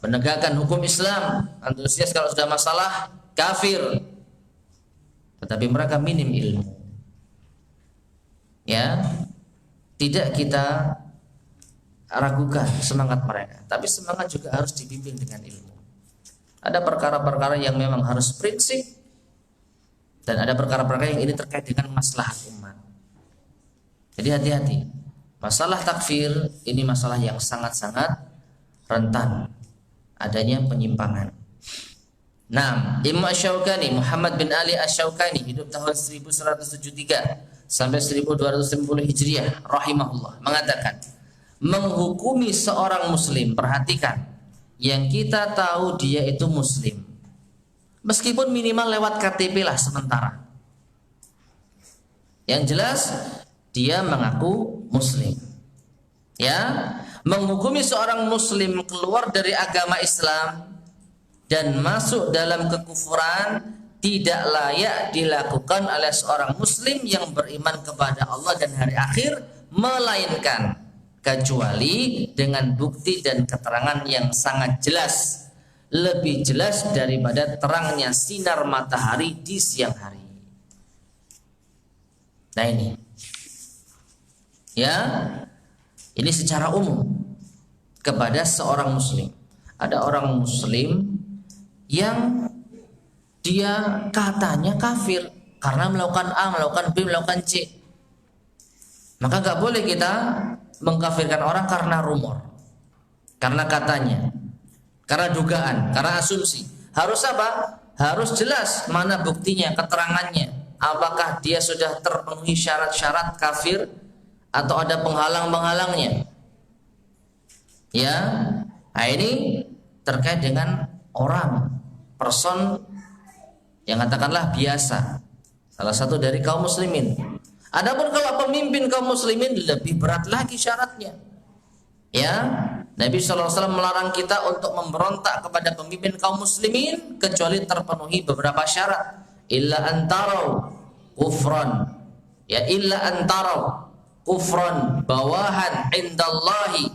penegakan hukum Islam, antusias kalau sudah masalah kafir. Tetapi mereka minim ilmu. Ya, tidak kita ragukan semangat mereka, tapi semangat juga harus dibimbing dengan ilmu. Ada perkara-perkara yang memang harus prinsip, dan ada perkara-perkara yang ini terkait dengan maslahat umat. Jadi hati-hati. Masalah takfir ini masalah yang sangat-sangat rentan adanya penyimpangan. Nah, Imam Asy-Syaukani, Muhammad bin Ali Asy-Syaukani, hidup tahun 1173 sampai 1250 Hijriah rahimahullah, mengatakan, menghukumi seorang muslim, perhatikan, yang kita tahu dia itu muslim, meskipun minimal lewat KTP lah sementara, yang jelas dia mengaku muslim. Ya, menghukumi seorang muslim keluar dari agama Islam dan masuk dalam kekufuran tidak layak dilakukan oleh seorang muslim yang beriman kepada Allah dan hari akhir, melainkan kecuali dengan bukti dan keterangan yang sangat jelas, lebih jelas daripada terangnya sinar matahari di siang hari. Nah ini, ya, ini secara umum kepada seorang muslim. Ada orang muslim yang dia katanya kafir karena melakukan A, melakukan B, melakukan C. Maka gak boleh kita mengkafirkan orang karena rumor, karena katanya, karena dugaan, karena asumsi. Harus apa? Harus jelas mana buktinya, keterangannya. Apakah dia sudah terpenuhi syarat-syarat kafir atau ada penghalang-penghalangnya. Ya, nah ini terkait dengan orang, person yang katakanlah biasa, salah satu dari kaum muslimin. Adapun kalau pemimpin kaum muslimin lebih berat lagi syaratnya. Ya, Nabi SAW melarang kita untuk memberontak kepada pemimpin kaum muslimin kecuali terpenuhi beberapa syarat. Illa antarau kufran, ya illa antarau kufran bawahan indallahi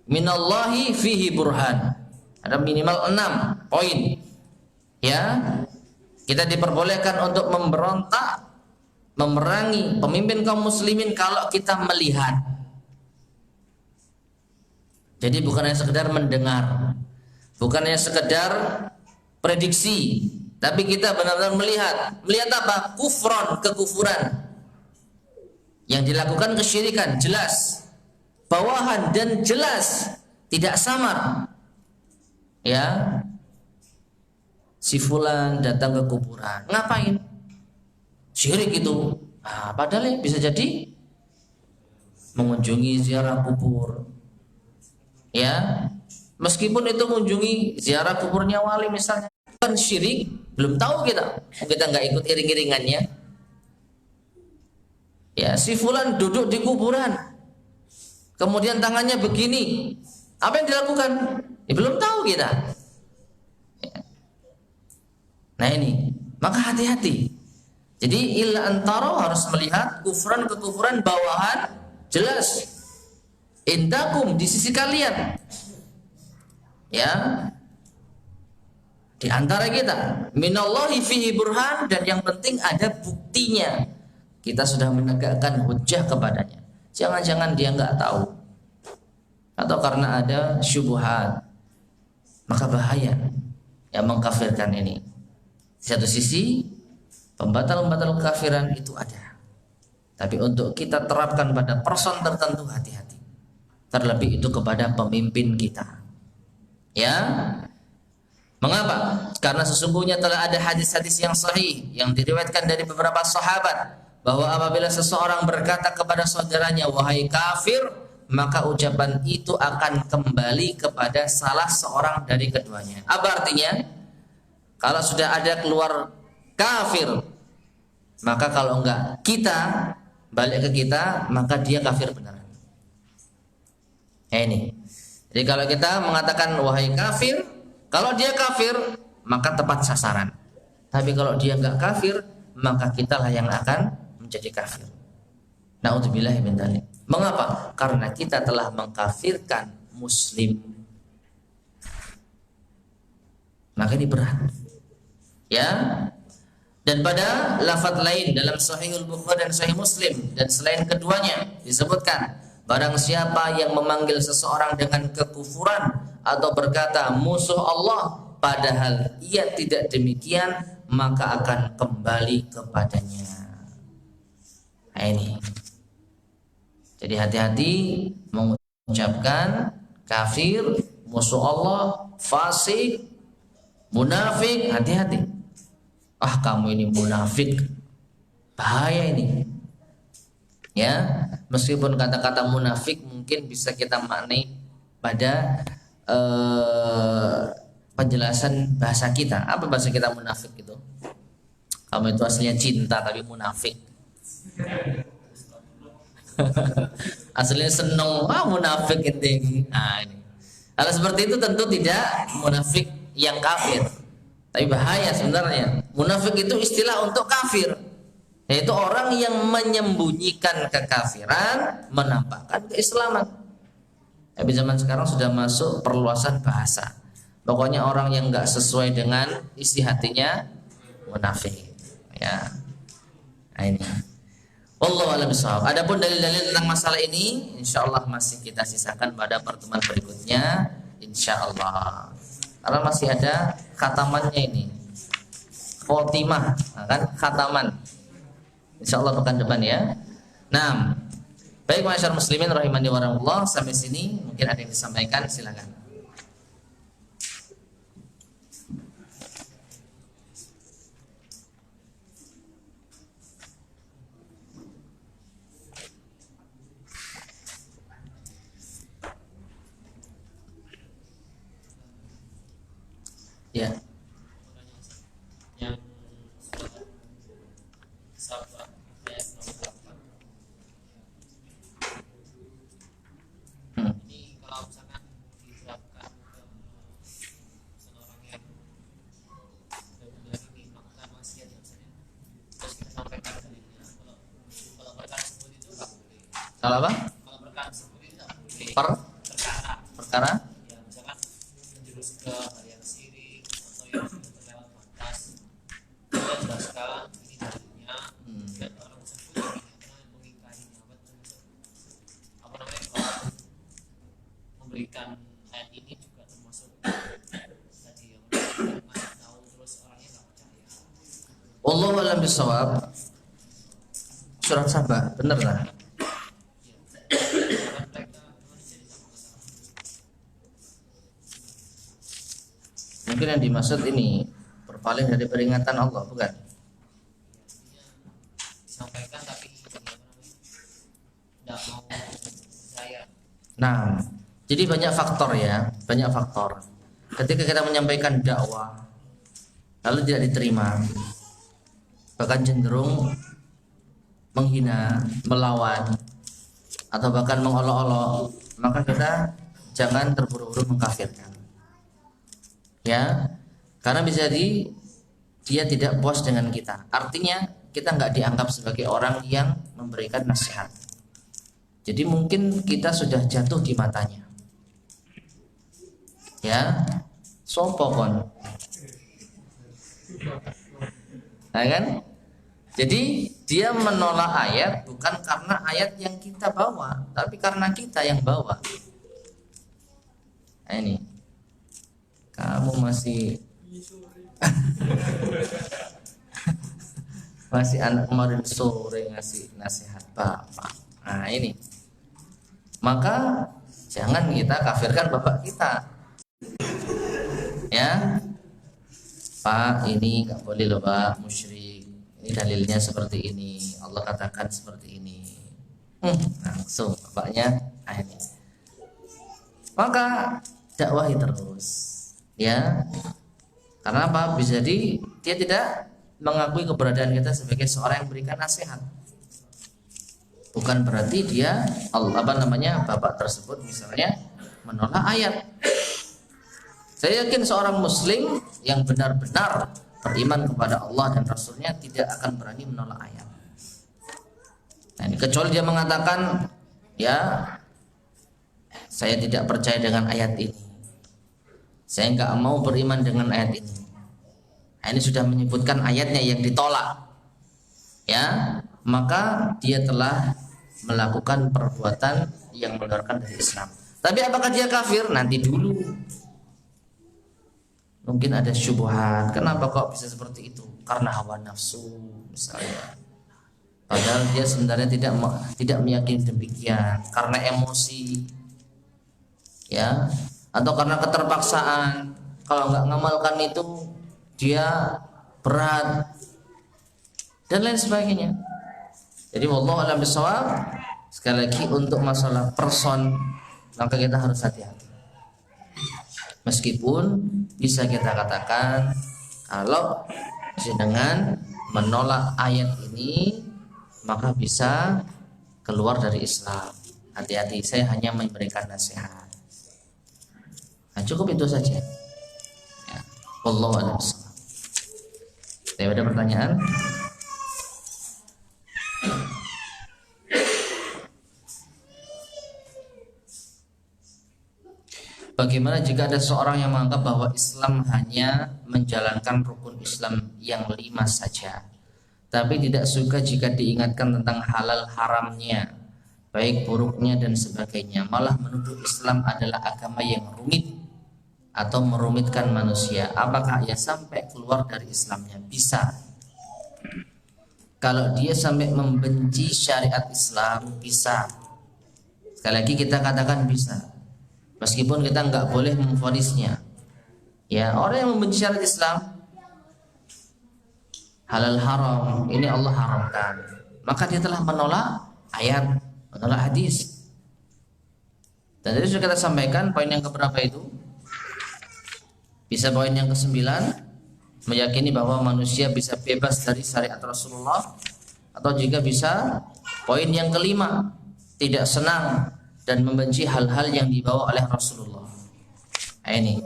minallahi fihi burhan. Ada minimal 6 poin. Ya, kita diperbolehkan untuk memberontak memerangi pemimpin kaum muslimin kalau kita melihat. Jadi bukan hanya sekedar mendengar, bukan hanya sekedar prediksi, tapi kita benar-benar melihat. Melihat apa? Kufron, kekufuran. Yang dilakukan kesyirikan, jelas. Bawahan dan jelas, tidak samar. Ya. Si fulan datang ke kuburan. Ngapain? Syirik itu. Nah, padahal bisa jadi mengunjungi ziarah kubur. Ya, meskipun itu mengunjungi ziarah kuburnya wali misalnya, kan syirik, belum tahu kita nggak ikut iring-iringannya. Ya, si fulan duduk di kuburan, kemudian tangannya begini, apa yang dilakukan? Ya, belum tahu kita. Ya. Nah ini, maka hati-hati. Jadi illa antara harus melihat kekufuran bawahan jelas. Indakum di sisi kalian, ya, di antara kita, minallahi fihi burhan, dan yang penting ada buktinya. Kita sudah menegakkan hujjah kepadanya. Jangan-jangan dia nggak tahu, atau karena ada syubhat, maka bahaya yang mengkafirkan ini. Di satu sisi pembatal-pembatal kekafiran itu ada, tapi untuk kita terapkan pada person tertentu hati-hati. Terlebih itu kepada pemimpin kita. Ya. Mengapa? Karena sesungguhnya telah ada hadis-hadis yang sahih yang diriwayatkan dari beberapa sahabat bahwa apabila seseorang berkata kepada saudaranya wahai kafir, maka ucapan itu akan kembali kepada salah seorang dari keduanya. Apa artinya? Kalau sudah ada keluar kafir, maka kalau enggak kita balik ke kita, maka dia kafir benar. Ini. Jadi kalau kita mengatakan wahai kafir, kalau dia kafir maka tepat sasaran. Tapi kalau dia enggak kafir, maka kitalah yang akan menjadi kafir. Na'udzubillahi min dzalik. Mengapa? Karena kita telah mengkafirkan muslim. Maka ini berat. Ya. Dan pada lafaz lain dalam Sahihul Bukhari dan Sahih Muslim dan selain keduanya disebutkan, barang siapa yang memanggil seseorang dengan kekufuran atau berkata musuh Allah padahal ia tidak demikian, maka akan kembali kepadanya. Nah ini. Jadi hati-hati mengucapkan kafir, musuh Allah, fasik, munafik, hati-hati. Ah kamu ini munafik, bahaya ini. Ya, meskipun kata-kata munafik mungkin bisa kita maknai pada penjelasan bahasa kita. Apa bahasa kita munafik itu? Kamu itu aslinya cinta tapi munafik. Aslinya seneng, munafik ini. Nah, ini. Kalau seperti itu tentu tidak munafik yang kafir. Tapi bahaya sebenarnya. Munafik itu istilah untuk kafir. Yaitu orang yang menyembunyikan kekafiran, menampakkan keislaman. Tapi zaman sekarang sudah masuk perluasan bahasa. Pokoknya orang yang nggak sesuai dengan isi hatinya munafik. Ya, nah ini. Wallahu a'lam bishawab. Adapun dalil-dalil tentang masalah ini, insya Allah masih kita sisakan pada pertemuan berikutnya, insya Allah. Karena masih ada khatamannya ini, khotimah, kan khataman. Insya Allah pekan depan ya. Nah, baik masyarakat muslimin rahimani wa rahmatullah, sampai sini mungkin ada yang disampaikan, silakan. Ya. Kalau apa? Perkara? Ya, misalkan menjurus ke hal yang syirik atau yang terlewat batas. Kita jelaskan ini dalilnya dan orang bisa Wallahu a'lam bishawab. Surat Sabah, bener lah. Mungkin yang dimaksud ini berpaling dari peringatan Allah, bukan? Disampaikan tapi tidak mau percaya. Nah, jadi banyak faktor ya, banyak faktor. Ketika kita menyampaikan dakwah lalu tidak diterima, bahkan cenderung menghina, melawan, atau bahkan mengolok-olok, maka kita jangan terburu-buru mengkafirkan. Ya, karena bisa jadi dia tidak puas dengan kita. Artinya kita nggak dianggap sebagai orang yang memberikan nasihat. Jadi mungkin kita sudah jatuh di matanya. Ya, sopo kon. Nah kan? Jadi dia menolak ayat bukan karena ayat yang kita bawa, tapi karena kita yang bawa. Nah ini, kamu masih masih anak kemarin sore ngasih nasihat bapak. Nah ini, maka jangan kita kafirkan bapak kita. Ya, Pak, ini nggak boleh loh Pak, musyrik. Ini dalilnya seperti ini, Allah katakan seperti ini. Langsung bapaknya ini. Maka dakwahi terus, ya. Karena apa? Bisa jadi dia tidak mengakui keberadaan kita sebagai seorang yang berikan nasihat. Bukan berarti dia bapak tersebut misalnya menolak ayat. Saya yakin seorang muslim yang benar-benar beriman kepada Allah dan Rasulnya tidak akan berani menolak ayat. Nah, ini kecuali dia mengatakan, ya saya tidak percaya dengan ayat ini, saya nggak mau beriman dengan ayat ini. Nah, ini sudah menyebutkan ayatnya yang ditolak, ya, maka dia telah melakukan perbuatan yang mengeluarkan dari Islam. Tapi apakah dia kafir? Nanti dulu. Mungkin ada syubhat, kenapa kok bisa seperti itu? Karena hawa nafsu misalnya. Padahal dia sebenarnya tidak meyakini demikian, karena emosi, ya, atau karena keterpaksaan. Kalau nggak ngamalkan itu dia berat dan lain sebagainya. Jadi wallahu a'lam bishawab. Sekali lagi untuk masalah person, maka kita harus hati-hati. Meskipun bisa kita katakan kalau dengan menolak ayat ini maka bisa keluar dari Islam. Hati-hati, saya hanya memberikan nasihat. Nah, cukup itu saja. Ya. Wallahu a'lam bishawab. Ada pertanyaan? Bagaimana jika ada seorang yang menganggap bahwa Islam hanya menjalankan rukun Islam yang 5 saja, tapi tidak suka jika diingatkan tentang halal haramnya, baik buruknya dan sebagainya, malah menuduh Islam adalah agama yang rumit atau merumitkan manusia? Apakah ia sampai keluar dari Islamnya? Bisa. Kalau dia sampai membenci syariat Islam, bisa. Sekali lagi kita katakan bisa. Meskipun kita nggak boleh memvonisnya. Ya, orang yang membenci syariat Islam, halal haram, ini Allah haramkan, maka dia telah menolak ayat, menolak hadis. Dan tadi sudah kita sampaikan poin yang keberapa itu? Bisa poin yang ke-9, meyakini bahwa manusia bisa bebas dari syariat Rasulullah, atau juga bisa poin yang ke-5, tidak senang dan membenci hal-hal yang dibawa oleh Rasulullah. Nah, ini,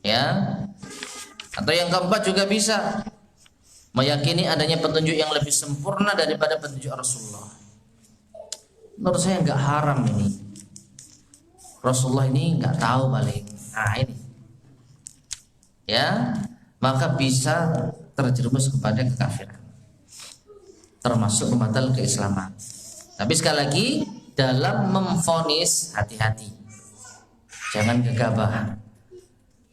ya. Atau yang keempat juga bisa meyakini adanya petunjuk yang lebih sempurna daripada petunjuk Rasulullah. Menurut saya nggak haram ini. Rasulullah ini nggak tahu paling. Nah ini, ya, maka bisa terjerumus kepada kekafiran, termasuk membatal keislaman. Tapi sekali lagi, dalam memvonis hati-hati, jangan gegabah,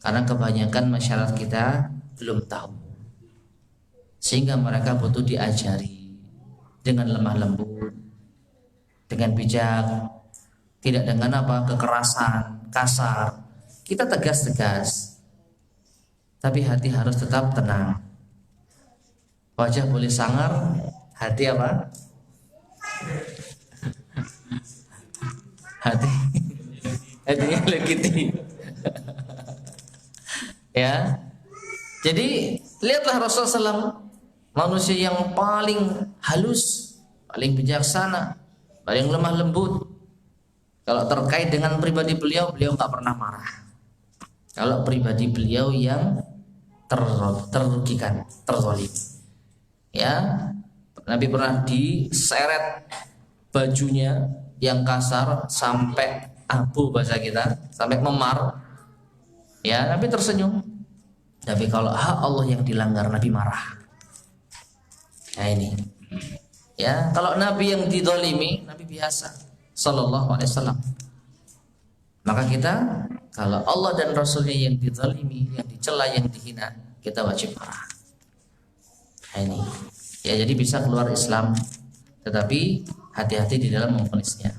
karena kebanyakan masyarakat kita belum tahu. sehingga mereka butuh diajari dengan lemah lembut, dengan bijak, tidak dengan kekerasan, kasar. Kita tegas-tegas, tapi hati harus tetap tenang. Wajah boleh sangar, hati apa? Hatinya legiti. Ya, jadi lihatlah Rasulullah SAW, manusia yang paling halus, paling bijaksana, paling lemah lembut. Kalau terkait dengan pribadi beliau nggak pernah marah. Kalau pribadi beliau yang terrugikan, terzalim, ya, Nabi pernah diseret bajunya yang kasar sampai abu bahasa kita, sampai memar. Ya, Nabi tersenyum. Tapi kalau hak Allah yang dilanggar, Nabi marah. Nah ini, ya, kalau Nabi yang didolimi, Nabi biasa, Sallallahu Alaihi Wasallam. Maka kita, kalau Allah dan Rasulnya yang didolimi, yang dicela, yang dihina, kita wajib marah. Nah ini, ya, jadi bisa keluar Islam, tetapi hati-hati di dalam memvonisnya.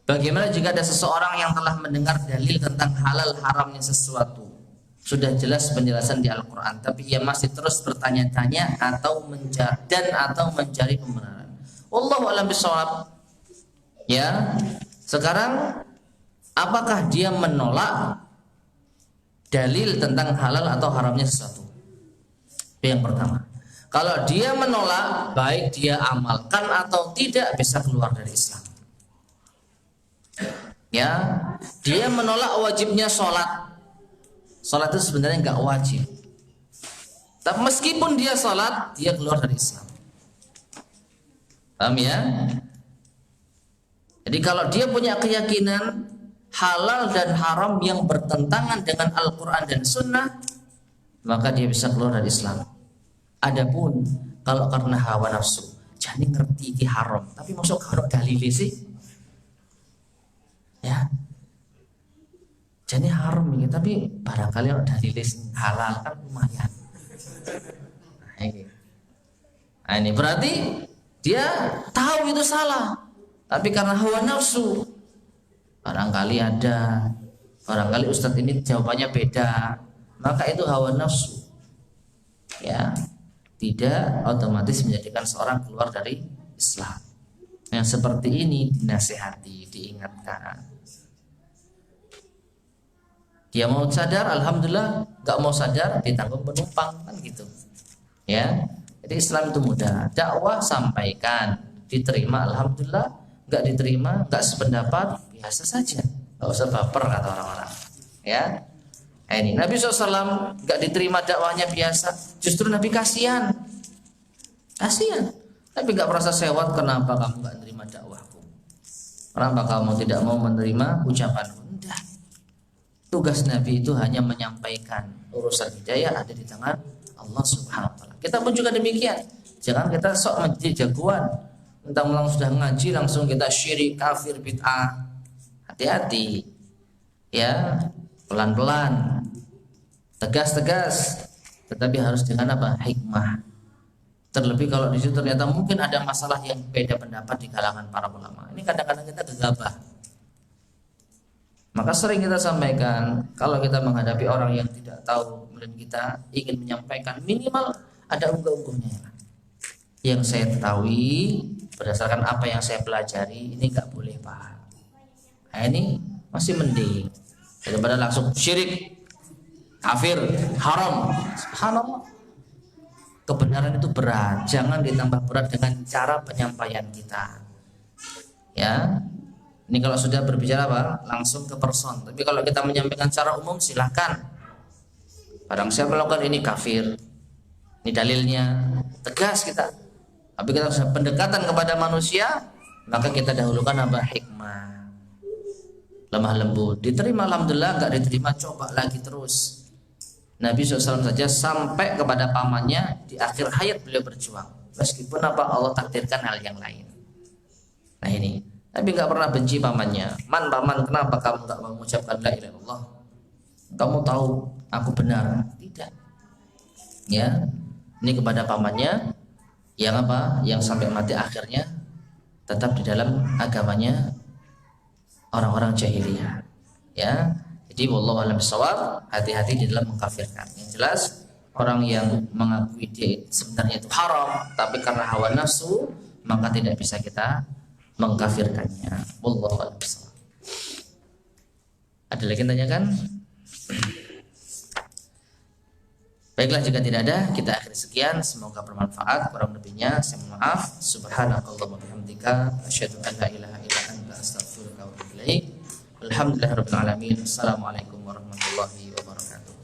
Bagaimana jika ada seseorang yang telah mendengar dalil tentang halal haramnya sesuatu, sudah jelas penjelasan di Al-Quran, tapi ia masih terus bertanya-tanya atau mencari pembenaran. Wallahu a'lam bishawab. Ya, sekarang apakah dia menolak dalil tentang halal atau haramnya sesuatu? Itu yang pertama. Kalau dia menolak, baik dia amalkan atau tidak, bisa keluar dari Islam. Ya, dia menolak wajibnya sholat. Sholat itu sebenarnya nggak wajib. Tapi meskipun dia sholat, dia keluar dari Islam. Paham ya? Jadi kalau dia punya keyakinan halal dan haram yang bertentangan dengan Al-Quran dan Sunnah, maka dia bisa keluar dari Islam. Adapun kalau karena hawa nafsu, jadi ngerti ini haram, tapi masuk kalau dalil sih, ya, jadi haram ini, tapi barangkali kalau dalil halal kan lumayan. Nah, ini berarti dia tahu itu salah, tapi karena hawa nafsu, barangkali ustadz ini jawabannya beda, maka itu hawa nafsu, ya, tidak otomatis menjadikan seorang keluar dari Islam. Yang seperti ini dinasihati, diingatkan. Dia mau sadar, alhamdulillah. Gak mau sadar, ditanggung penumpang, kan gitu. Ya, jadi Islam itu mudah. Dakwah sampaikan, diterima, alhamdulillah. Gak diterima, gak sependapat, biasa saja. Gak usah baper kata orang-orang. Ya. Ini Nabi SAW gak diterima dakwahnya biasa, justru Nabi kasihan, Nabi gak merasa sewot. Kenapa kamu gak menerima dakwahku? Kenapa kamu tidak mau menerima ucapanku? Enggak. Tugas Nabi itu hanya menyampaikan. Urusan hidayah ada di tangan Allah Subhanahu Wa Taala. Kita pun juga demikian. Jangan kita sok menjadi jagoan, mentang-mentang sudah ngaji langsung kita syirik, kafir, bid'ah. Hati-hati, ya. Pelan-pelan, tegas-tegas, tetapi harus dengan hikmah. Terlebih kalau di situ ternyata mungkin ada masalah yang beda pendapat di kalangan para ulama. Ini kadang-kadang kita gegabah. Maka sering kita sampaikan, kalau kita menghadapi orang yang tidak tahu dan kita ingin menyampaikan, minimal ada unggah-unggahnya. Yang saya ketahui berdasarkan apa yang saya pelajari, ini nggak boleh, Pak. Nah, ini masih mending daripada langsung syirik, kafir, haram. Subhanallah. Kebenaran itu berat, jangan ditambah berat dengan cara penyampaian kita. Ya, ini kalau sudah berbicara langsung ke person. Tapi kalau kita menyampaikan secara umum, silahkan. Barang siapa melakukan ini kafir, ini dalilnya, tegas kita. Tapi kita harus pendekatan kepada manusia, maka kita dahulukan hikmah. Lemah lembut, diterima alhamdulillah, enggak diterima coba lagi terus. Nabi SAW saja sampai kepada pamannya di akhir hayat beliau berjuang, meskipun Allah takdirkan hal yang lain. Nah ini, Nabi enggak pernah benci pamannya. Paman, kenapa kamu enggak mengucapkan la ilaha illallah? Kamu tahu aku benar? Tidak. Ya, Ini kepada pamannya yang apa? Yang sampai mati akhirnya tetap di dalam agamanya orang-orang jahiliyah. Ya. Jadi wallahu a'lam bishawab, hati-hati di dalam mengkafirkan. Yang jelas orang yang mengakui dia sebenarnya itu haram, tapi karena hawa nafsu maka tidak bisa kita mengkafirkannya. Wallahu a'lam bishawab. Ada lagi yang tanyakan? Baiklah, jika tidak ada, kita akhiri sekian. Semoga bermanfaat. Kurang lebihnya saya mohon maaf. Subhanakallahumma wa bihamdika asyhadu an la ilaha illa anta astaghfiruka wa atubu ilaik. Alhamdulillahirabbil alamin. Assalamualaikum warahmatullahi wabarakatuh.